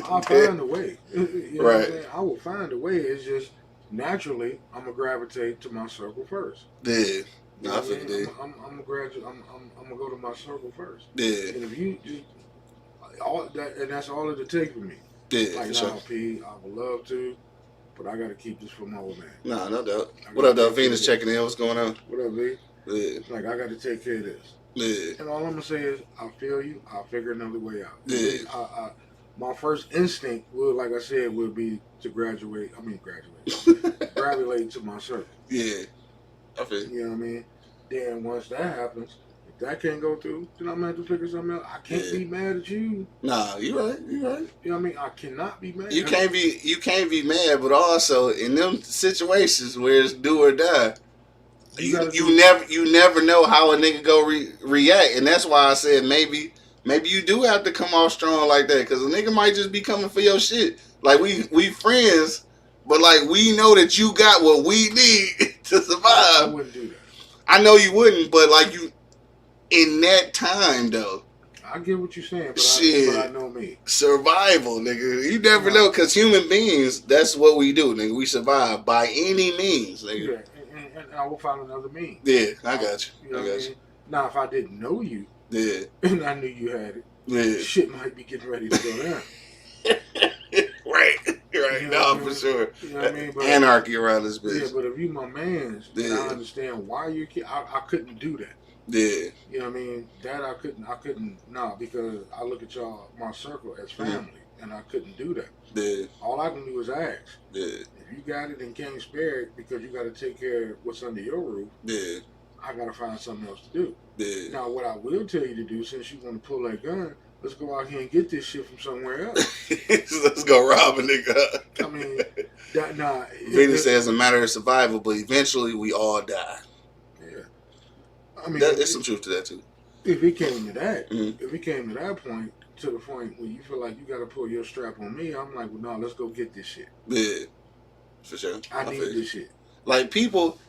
I'll find a way. You know right. What I'm saying? I will find a way. It's just naturally I'm gonna gravitate to my circle first. Yeah. No, I feel it. I'm gonna graduate. I'm gonna go to my circle first. Yeah. And if you just all that, and that's all it'll take for me. Yeah. Like, for sure. P, I would love to, but I gotta keep this for my old man. Nah, no doubt. What up, though? Venus checking in. What's going on? What up, V? Yeah. Like, I gotta take care of this. Yeah. And all I'm gonna say is, I feel you. I'll figure another way out. Yeah. My first instinct would, like I said, would be to graduate to my circle. Yeah. I feel you. You know what I mean? Then once that happens, if that can't go through, then I'm gonna have to figure something out. I can't be mad at you. Nah, you right. You right. You know what I mean? I cannot be mad. You can't be mad, but also in them situations where it's do or die, You never know how a nigga go react, and that's why I said maybe you do have to come off strong like that, because a nigga might just be coming for your shit. Like we friends, but like we know that you got what we need to survive. I wouldn't do that. I know you wouldn't, but like you in that time though. I get what you're saying, but shit, I know me. Survival, nigga. You never know, because human beings, that's what we do, nigga. We survive by any means, nigga. Yeah, and I will find another means. Yeah, I got you. I got you. Now, if I didn't know you, and I knew you had it, shit might be getting ready to go down. Right. You know No, for sure. You know what I mean? But, anarchy around this bitch. Yeah, but if you my mans, then I understand why you can't. I couldn't do that. Yeah. You know what I mean? That I couldn't, because I look at y'all, my circle, as family, and I couldn't do that. Yeah. All I can do is ask. Yeah. If you got it and can't spare it because you got to take care of what's under your roof, I got to find something else to do. Yeah. Now, what I will tell you to do, since you want to pull that gun, let's go out here and get this shit from somewhere else. Let's go rob a nigga. I mean, Venus says it's a matter of survival, but eventually we all die. I mean, there's some truth to that too. If it came to that, if it came to that point, to the point where you feel like you got to pull your strap on me, I'm like, well, no, let's go get this shit. Yeah, for sure. I need this shit. Like people's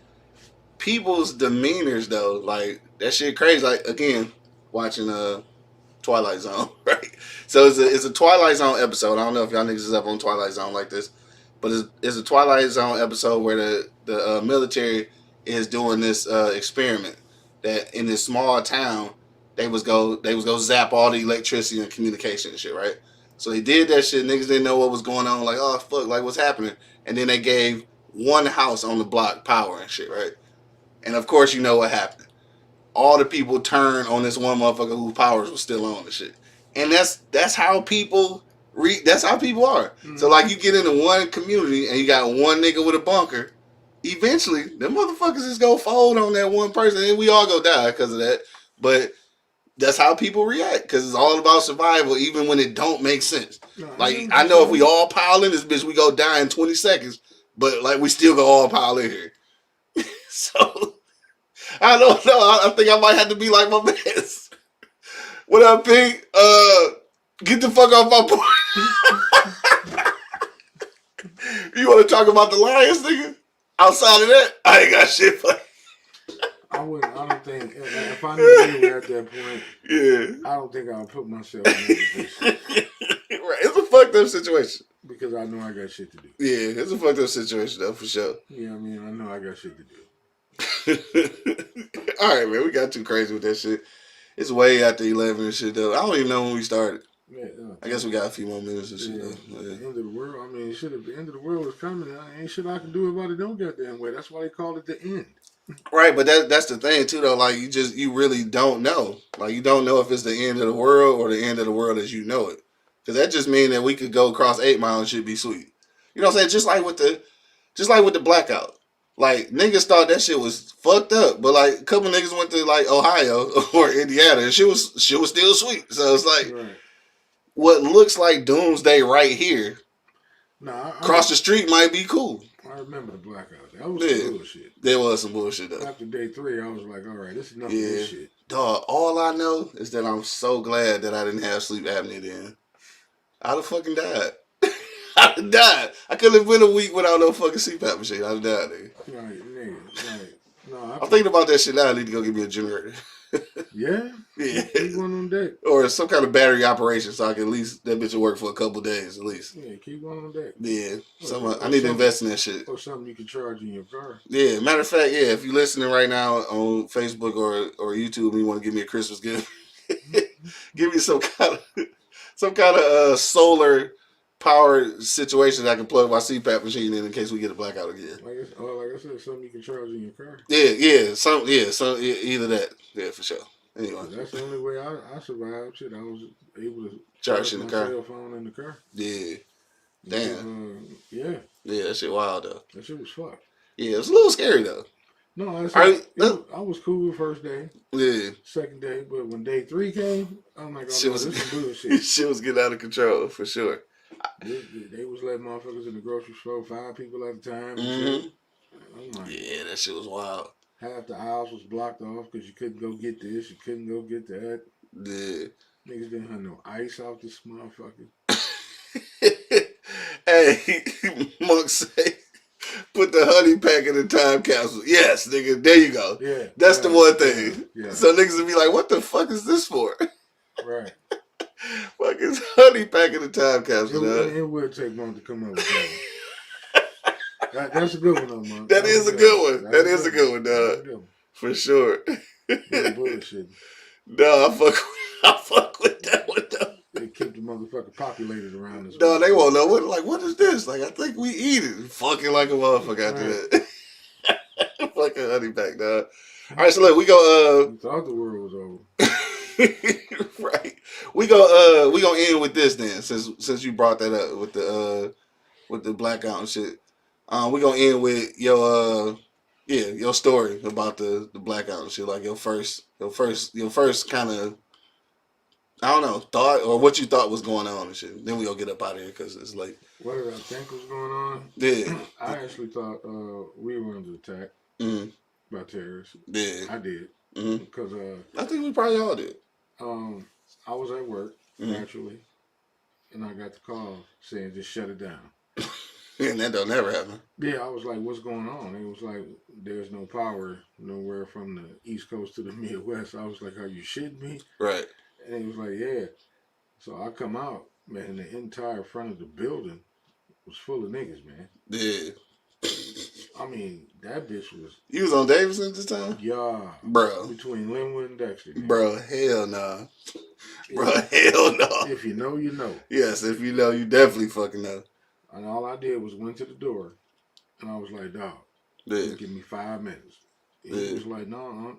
demeanors though, like that shit crazy. Like again, watching Twilight Zone, right? So it's a Twilight Zone episode. I don't know if y'all niggas is up on Twilight Zone like this, but it's a Twilight Zone episode where the military is doing this experiment. That in this small town, they was go zap all the electricity and communication and shit, right? So they did that shit. Niggas didn't know what was going on. Like, oh fuck, like what's happening? And then they gave one house on the block power and shit, right? And of course, you know what happened. All the people turned on this one motherfucker whose powers was still on and shit. And that's how people that's how people are. Mm-hmm. So like, you get into one community and you got one nigga with a bunker. Eventually, them motherfuckers is gonna fold on that one person, and we all go die because of that. But that's how people react, because it's all about survival, even when it don't make sense. No, like I know if we all pile in this bitch, we go die in 20 seconds. But like we still go all pile in here. So I don't know. I think I might have to be like my man. What up, Pink? Get the fuck off my board. You want to talk about the Lions, nigga? Outside of that, I ain't got shit for you. I don't think, if I knew you were at that point, I don't think I would put myself in that position. Right, it's a fucked up situation. Because I know I got shit to do. Yeah, it's a fucked up situation though, for sure. Yeah, I mean, I know I got shit to do. Alright, man, we got too crazy with that shit. It's way after 11 and shit though. I don't even know when we started. Yeah, I guess we got a few more minutes and shit though. The end of the world, I mean, shit, if the end of the world was coming, ain't shit I can do about it, don't get that way. That's why they call it the end. Right, but that's the thing too though, like you really don't know. Like you don't know if it's the end of the world or the end of the world as you know it. Because that just means that we could go across 8 Mile and shit be sweet. You know what I'm saying? Just like with the blackout. Like niggas thought that shit was fucked up, but like a couple niggas went to like Ohio or Indiana and shit was still sweet. So it's like what looks like doomsday right here. Across the street might be cool. I remember the blackout. That was some bullshit. There was some bullshit though. After day 3, I was like, all right, this is enough of this shit. Dog, all I know is that I'm so glad that I didn't have sleep apnea then. I'd have fucking died. I'd have died. I couldn't have been a week without no fucking CPAP machine. I'd have died, nigga. Right. No, I'm thinking about that shit now. I need to go get me a generator. Yeah? Yeah. Keep one on deck. Or some kind of battery operation so I can at least, that bitch will work for a couple days at least. Yeah, keep one on deck. Yeah. I need to invest in that shit. Or something you can charge in your car. Yeah. Matter of fact, if you're listening right now on Facebook or YouTube and you want to give me a Christmas gift, give me some kind of solar power situation that I can plug my CPAP machine in case we get a blackout again. Like I said, something you can charge in your car. Yeah, either that. Yeah, for sure. Anyway, that's the only way I survived. Shit, I was able to charge in the car. Cell phone in the car. Yeah. Damn. Yeah, that shit wild though. That shit was fucked. Yeah, it was a little scary though. No, I was cool the first day. Yeah. Second day, but when day 3 came, I'm like, oh, this is bullshit. Shit was getting out of control for sure. They was letting motherfuckers in the grocery store 5 people at a time. Mm-hmm. I'm like, yeah, that shit was wild. Half the aisles was blocked off because you couldn't go get this, you couldn't go get that. Yeah. Niggas didn't have no ice out this motherfucker. Hey, Monk say, put the honey pack in the time capsule. Yes, nigga, there you go. Yeah. That's the one thing. Yeah. So niggas would be like, what the fuck is this for? Right. Fucking honey pack in the time capsule, It would take Monk to come up with that. That's a good one, though, Monk. That is a good one. That is a good one, dog. For sure. Bullshit. No, I fuck with that one, though. They keep the motherfucker populated around this. No, they won't know. What is this? Like, I think we eat it. Fucking like a motherfucker after that. Fucking honey pack, dog. All right, so look, we go. You thought the world was over. Right. We gonna end with this then, since you brought that up with the blackout and shit. We gonna end with your story about the blackout and shit, like your first kind of, I don't know, thought or what you thought was going on and shit. Then we gonna get up out of here because it's late. What did I think was going on? Yeah. I actually thought we were under attack by terrorists. Yeah. I did. Because I think we probably all did. I was at work, naturally, and I got the call saying just shut it down. And that don't never happen. Yeah, I was like, what's going on? It was like, there's no power nowhere from the East Coast to the Midwest. I was like, are you shitting me? Right. And he was like, yeah. So I come out, man, the entire front of the building was full of niggas, man. Yeah. I mean, that bitch was... You was on Davidson this time? Yeah. Bro. Between Linwood and Dexter. Man. Bro, hell nah. Bro, hell no. If you know, you know. Yes, if you know, you definitely fucking know. And all I did was went to the door, and I was like, dog, give me 5 minutes. He was like, no,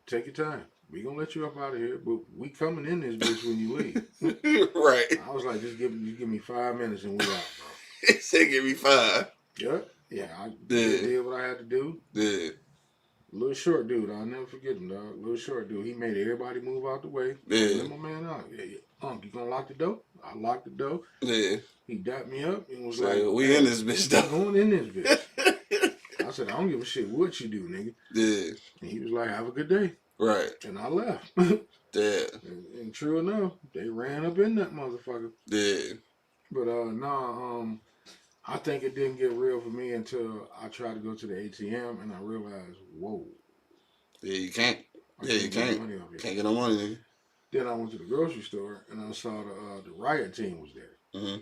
take your time. We gonna let you up out of here, but we coming in this bitch when you leave. Right. I was like, just give me 5 minutes and we out, bro. He said, give me 5. Yep. Yeah, I did what I had to do. Yeah. Little short dude, I'll never forget him, dog. Little short dude. He made everybody move out the way. Yeah. Let my man out. Yeah. You gonna lock the door? I locked the door. Yeah. He dapped me up and was so like, we in this bitch, though. Going in this bitch. I said, I don't give a shit what you do, nigga. Yeah. And he was like, have a good day. Right. And I left. Yeah. And true enough, they ran up in that motherfucker. Yeah. But I think it didn't get real for me until I tried to go to the ATM and I realized, whoa. Yeah, you can't. You can't. Can't get no money, nigga. Then I went to the grocery store and I saw the riot team was there. Mm-hmm.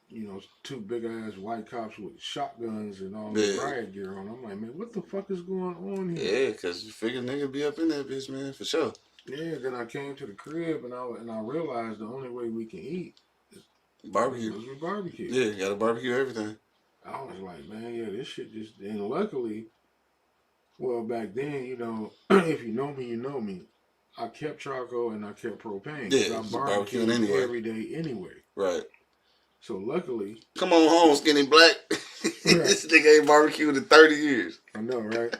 You know, 2 big ass white cops with shotguns and all the riot gear on. I'm like, man, what the fuck is going on here? Yeah, because you figure nigga be up in that bitch, man, for sure. Yeah, then I came to the crib and I realized the only way we can eat is barbecue. Is with barbecue. Yeah, you gotta barbecue everything. I was like, man, yeah, this shit just... And luckily, well, back then, you know, if you know me, you know me. I kept charcoal and I kept propane. Yeah, I barbecued anyway. every day anyway. Right. So luckily... Come on home, Skinny Black. This nigga ain't barbecued in 30 years. I know, right?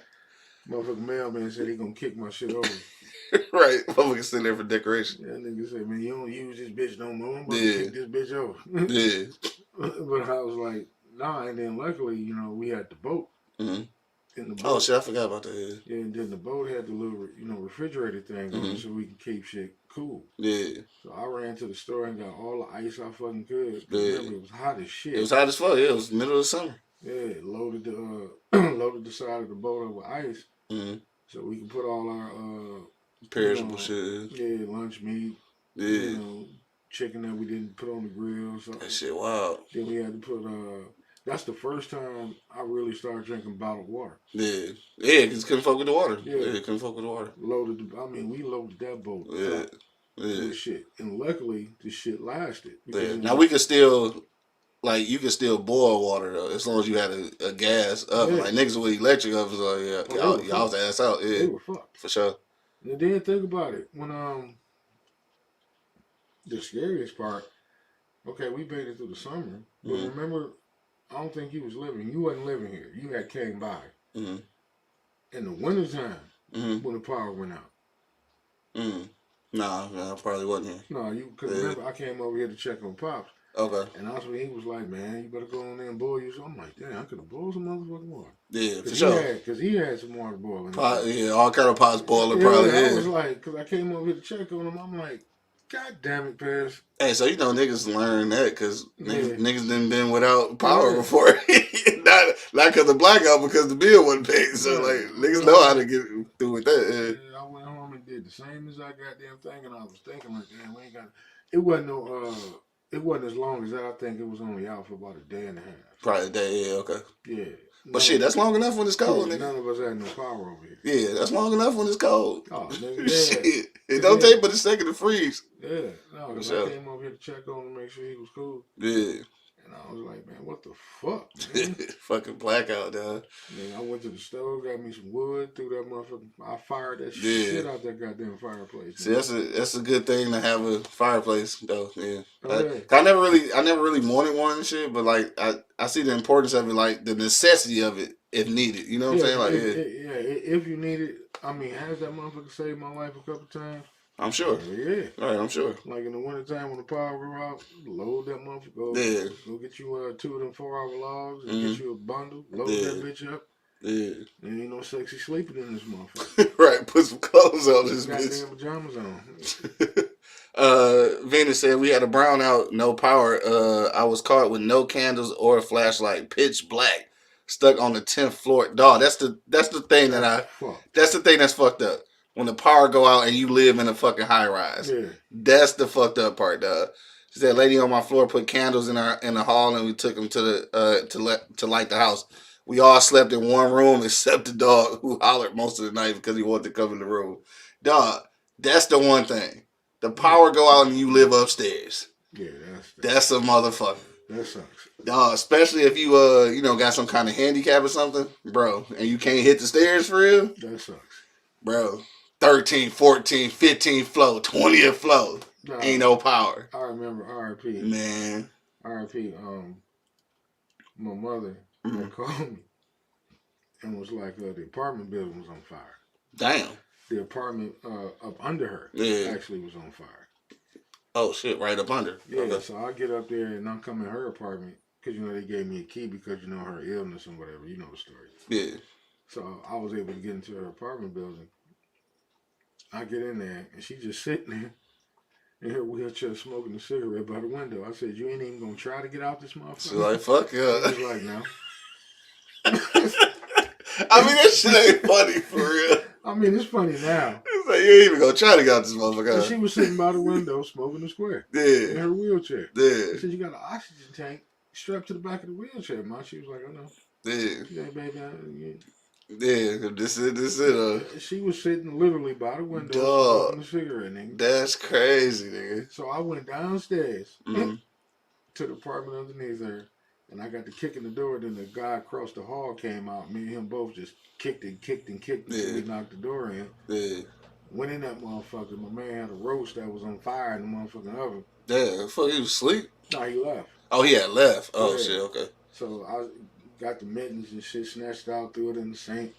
Motherfucking mailman said he gonna kick my shit over. Right. Motherfucker sitting there for decoration. Yeah, nigga said, man, you don't use this bitch no more. I'm about to kick this bitch over. Yeah. But I was like, nah, and then luckily, you know, we had the boat. Mm-hmm. In the boat. Oh, shit, I forgot about that. Yeah, and then the boat had the little, you know, refrigerator thing on it so we can keep shit cool. Yeah. So I ran to the store and got all the ice I fucking could. Yeah. Remember, it was hot as shit. It was hot as fuck. Yeah, it was middle of the summer. Yeah, loaded the side of the boat up with ice so we can put all our perishable shit. Yeah, lunch meat. Yeah. You know, chicken that we didn't put on the grill. So that shit wild. Then we had to put that's the first time I really started drinking bottled water. Yeah. Yeah, because couldn't fuck with the water. Yeah, couldn't fuck with the water. We loaded that boat up with shit. And luckily, the shit lasted. Yeah. Now we could still, like, you could still boil water, though, as long as you had a gas oven. Like, niggas with electric ovens, like, y'all was ass out. Yeah. They were fucked. For sure. And then think about it. When, the scariest part, okay, we made it through the summer, but remember, I don't think you wasn't living here. You had came by. In the wintertime, when the power went out. Nah, I probably wasn't here. No, because remember, I came over here to check on Pops. Okay. And that's when he was like, man, you better go on there and boil you. So I'm like, damn, I could have boiled some motherfucking water. Yeah, for sure. Because he had some water boiling. Yeah, all kind of pots boiling yeah, probably. I was like, because I came over here to check on him. I'm like, God damn it, Pez. Hey, so you know niggas learn that because niggas done been without power before. not because of blackout, because the bill wasn't paid. So like niggas know how to get through with that. Yeah, I went home and did the same as I goddamn thinking. I was thinking like, damn, we ain't got. It wasn't no. It wasn't as long as that. I think it was only out for about a day and a half. Probably a day. Yeah. Okay. Yeah. But shit, that's long enough when it's cold, nigga. None of us had no power over here. Yeah, that's long enough when it's cold. Oh, nigga, shit. It don't take but a second to freeze. Yeah. No, because I came over here to check on him, make sure he was cool. Yeah. And I was like, man, what the fuck, man? Fucking blackout, dog. Then I went to the stove, got me some wood, threw that motherfucker. I fired that shit out that goddamn fireplace. See, that's a good thing to have a fireplace, though. Yeah. Oh, I never really wanted one and shit, but like I see the importance of it, like the necessity of it if needed. You know what I'm saying? Like, if you need it. I mean, has that motherfucker saved my life a couple times? I'm sure. Yeah. All right, I'm sure. Like in the wintertime when the power go out, load that motherfucker. Go get you 2 of them 4-hour logs and get you a bundle. Load that bitch up. Yeah. And ain't no sexy sleeping in this motherfucker. Right. Put some clothes on this bitch. Goddamn pajamas on. Venus said we had a brownout, no power. I was caught with no candles or a flashlight, pitch black, stuck on the 10th floor. Dog, that's the thing that's the thing that's fucked up. When the power go out and you live in a fucking high rise. Yeah. That's the fucked up part, dog. She said, lady on my floor put candles in the hall and we took them to the to light the house. We all slept in one room except the dog who hollered most of the night because he wanted to come in the room. Dog, that's the one thing. The power go out and you live upstairs. Yeah, that's a motherfucker. That sucks. Dog, especially if you got some kind of handicap or something, bro, and you can't hit the stairs for real. That sucks. Bro. 13, 14, 15 flow, 20th flow. Ain't no power. I remember RIP. Man. RIP, my mother called me and was like, the apartment building was on fire. Damn. The apartment up under her actually was on fire. Oh, shit, right up under. Yeah, okay. So I get up there and I'm coming in her apartment because, they gave me a key because, her illness and whatever. You know the story. Yeah. So I was able to get into her apartment building. I get in there, and she just sitting there in her wheelchair smoking a cigarette by the window. I said, you ain't even going to try to get out this motherfucker? She's like, fuck yeah. She's like, no. I mean, that shit ain't funny for real. I mean, it's funny now. It's like, you ain't even going to try to get out this motherfucker. But she was sitting by the window smoking a square. Yeah. In her wheelchair. Yeah. I said, you got an oxygen tank strapped to the back of the wheelchair, Ma. She was like, oh, no. Yeah. She like, baby, yeah, this is she was sitting literally by the window smoking a cigarette, nigga. That's crazy, nigga. So I went downstairs to the apartment underneath her, and I got to kick in the door. Then the guy across the hall came out. Me and him both just kicked until we knocked the door in. Yeah. Went in that motherfucker. My man had a roast that was on fire in the motherfucking oven. Damn, fuck, he was asleep? No, he left. Oh, he had left? Oh, shit, okay. So I got the mittens and shit, snatched out, threw it in the sink.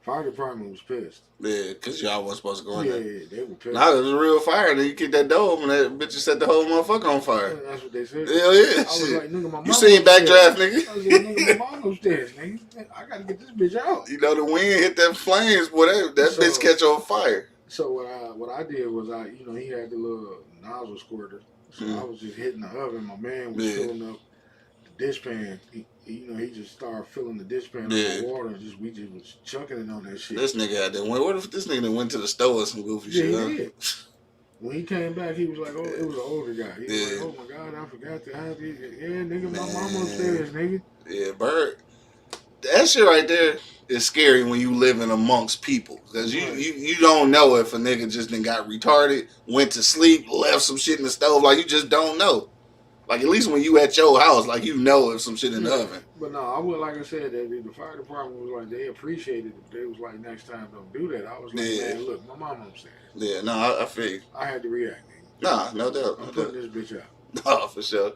Fire department was pissed. Yeah, because y'all wasn't supposed to go in there. Yeah, they were pissed. Nah, it was a real fire. Then you kick that door open, that bitch set the whole motherfucker on fire. Yeah, that's what they said. Hell yeah, I was like, nigga, my mom. You seen Backdraft, nigga? I was like, nigga, my mom upstairs, nigga. I got to get this bitch out. The wind hit them flames, boy. That bitch catch on fire. So what I did was he had the little nozzle squirter. So I was just hitting the oven. My man was filling up the dishpan. He just started filling the dishpan with water. And we just was chucking it on that shit. This nigga out there. What if this nigga went to the store or some goofy shit? He did. When he came back, he was like, "Oh, it was an older guy." He was like, "Oh my God, I forgot to have it." Yeah, nigga, my mama upstairs, nigga. Yeah, Bird. That shit right there is scary when you living amongst people, because you don't know if a nigga just then got retarded, went to sleep, left some shit in the stove. Like, you just don't know. Like, at least when you at your house, like, you know if some shit in the oven. But no, I would, like I said, the fire department was like, they appreciated it. They was like, next time don't do that. I was like, man, look, my mama upstairs. Yeah, no, I feel you. I had to react, nigga. Nah, no doubt. I'm putting this bitch out. No, for sure.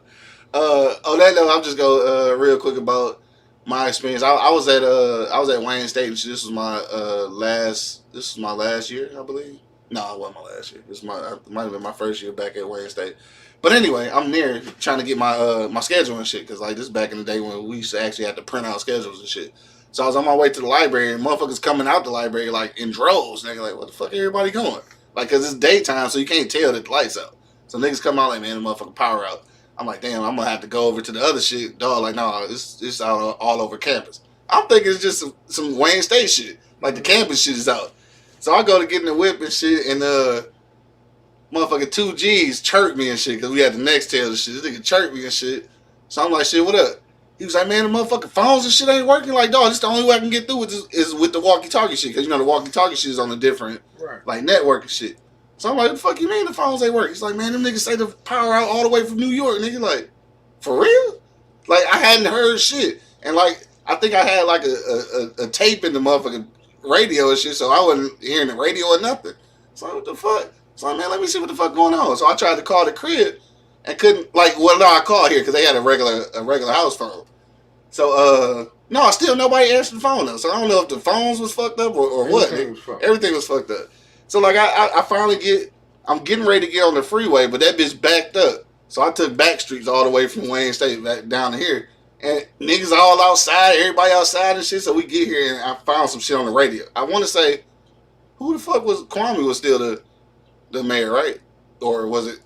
On that note, I'll just go real quick about my experience. I was at Wayne State. This was my last year, I believe. No, it wasn't my last year. It might have been my first year back at Wayne State. But anyway, I'm there trying to get my schedule and shit because like this is back in the day when we used to actually have to print out schedules and shit. So I was on my way to the library and motherfuckers coming out the library like in droves. Nigga, like what the fuck everybody going? Like cause it's daytime so you can't tell that the lights out. So niggas come out like man the motherfucking power out. I'm like damn I'm gonna have to go over to the other shit. Dog like no it's out all over campus. I'm thinking it's just some Wayne State shit. Like the campus shit is out. So I go to get in the whip and shit, and motherfucking 2Gs chirped me and shit, because we had the next tail and shit. This nigga chirped me and shit. So I'm like, shit, what up? He was like, man, the motherfucking phones and shit ain't working. Like, dog, this the only way I can get through is with the walkie-talkie shit, because, you know, the walkie-talkie shit is on a different, like, network and shit. So I'm like, what the fuck you mean the phones ain't working? He's like, man, them niggas say the power out all the way from New York. Nigga, like, for real? Like, I hadn't heard shit. And, like, I think I had, like, a tape in the motherfucking radio and shit, so I wasn't hearing the radio or nothing. So what the fuck? So I'm like, man, let me see what the fuck going on. So I tried to call the crib and couldn't, like, well, no, I called here because they had a regular house phone. So, no, still nobody answered the phone though. So I don't know if the phones was fucked up or what. Everything was fucked up. So like I finally I'm getting ready to get on the freeway, but that bitch backed up. So I took back streets all the way from Wayne State back down to here. And niggas all outside, everybody outside and shit. So we get here and I found some shit on the radio. I want to say, who the fuck was Kwame was still the mayor, right? Or was it?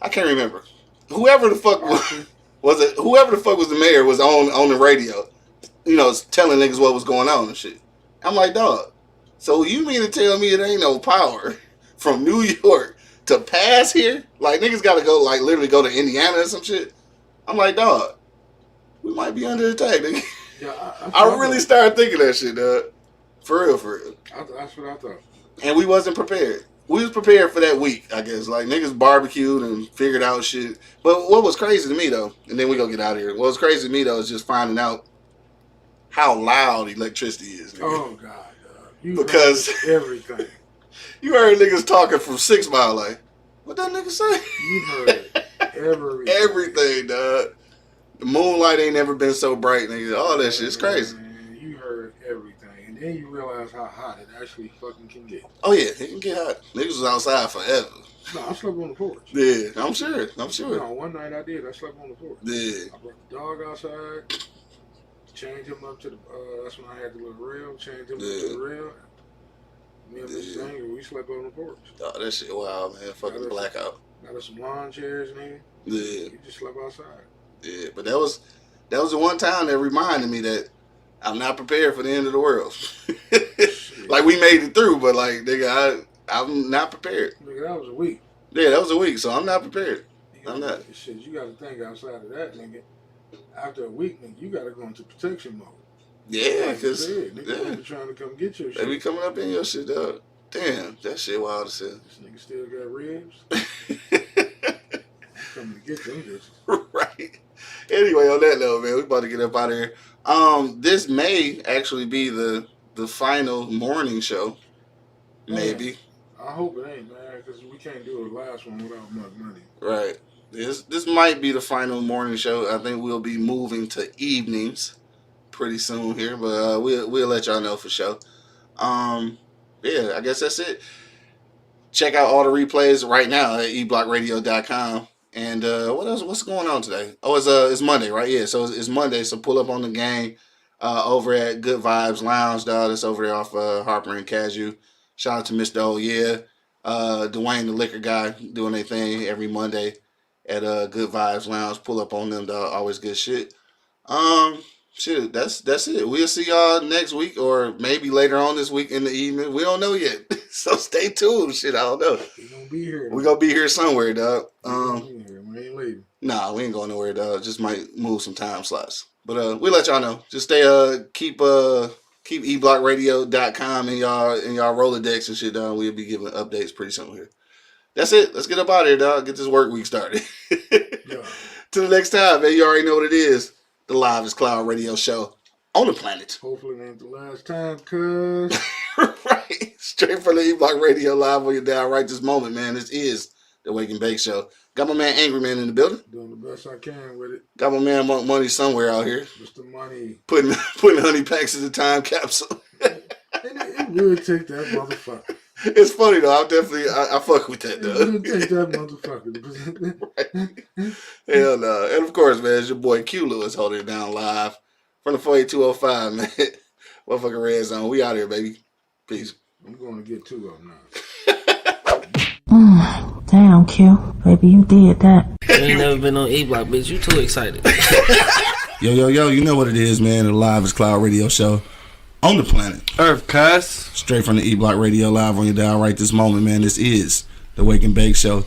I can't remember. Whoever the fuck was it? Whoever the fuck was the mayor was on the radio, you know, telling niggas what was going on and shit. I'm like, dog. So you mean to tell me it ain't no power from New York to pass here? Like niggas got to go, like literally go to Indiana or some shit. I'm like, dog. We might be under attack, nigga. Yeah, I really started thinking that shit, dog. For real. That's what I thought. And we wasn't prepared. We was prepared for that week, I guess. Like, niggas barbecued and figured out shit. But what was crazy to me, though, and then we gonna get out of here. What was crazy to me, though, is just finding out how loud electricity is, nigga. Oh, God, dog. Because everything. You heard niggas talking from 6 Mile, like, what that nigga say? You heard everything. Everything, dog. The moonlight ain't never been so bright, nigga. All that shit is crazy. Man, you heard everything. And then you realize how hot it actually fucking can get. Oh, yeah. It can get hot. Niggas was outside forever. No, I slept on the porch. Yeah, I'm sure. No, one night I did. I slept on the porch. Yeah. I brought the dog outside, changed him up to the, that's when I had the little rail, changed him up to the rail. Me and Mr. Anger, we slept on the porch. Oh, that shit wild, man. Fucking blackout. Got us some lawn chairs, nigga. Yeah. We just slept outside. Yeah, but that was the one time that reminded me that I'm not prepared for the end of the world. Like we made it through, but like nigga, I'm not prepared. Nigga, that was a week. Yeah, that was a week, so I'm not prepared. I'm not. Shit, you got to think outside of that, nigga. After a week, nigga, you got to go into protection mode. Yeah, because nigga be trying to come get your shit. They be coming up in your shit, dog. Damn, that shit wild as hell. This nigga still got ribs. Coming to get them bitches. Right. Anyway, on that note, man, we about to get up out of here. This may actually be the final morning show. Maybe. I hope it ain't, man, because we can't do a last one without much money. Right. This might be the final morning show. I think we'll be moving to evenings pretty soon here, but we'll let y'all know for sure. Yeah, I guess that's it. Check out all the replays right now at eblockradio.com. And what else? What's going on today? Oh, it's Monday, right? Yeah, so it's Monday. So pull up on the gang over at Good Vibes Lounge, dog. That's over there off Harper and Cashew. Shout out to Mr. Oh Yeah, Dwayne the liquor guy doing their thing every Monday at Good Vibes Lounge. Pull up on them, dog. Always good shit. Shit, that's it. We'll see y'all next week or maybe later on this week in the evening. We don't know yet. So stay tuned. Shit, I don't know. We gonna be here. We gonna be here somewhere, dog. We ain't leaving. Nah, we ain't going nowhere, dog. Just might move some time slots. But we'll let y'all know. Just stay keep eblockradio.com in y'all Rolodex and shit, dog. We'll be giving updates pretty soon here. That's it. Let's get up out of here, dog. Get this work week started. Yeah. Till the next time, man. You already know what it is. The Livest Cloud Radio Show on the planet. Hopefully it ain't the last time, cuz. Right. Straight from the E-Block Radio live on your dial right this moment, man. This is the Wake and Bake Show. Got my man Angry Man in the building. Doing the best I can with it. Got my man Monk Money somewhere out here. Mr. Money. Putting honey packs in the time capsule. It will take that motherfucker. It's funny though. I fuck with that though. Take that motherfucker. Right. Hell no. And of course, man, it's your boy Q Lewis holding it down live from the 48205, man. Motherfucking Red Zone. We out here, baby. Peace. I'm going to get 2 of them now. Damn, Q. Baby, you did that. You ain't never been on E Block, bitch. You too excited. Yo, you know what it is, man. The Live Cloud radio show on the planet Earth, cuss. Straight from the E Block Radio live on your dial right this moment, man. This is the Wake and Bake Show.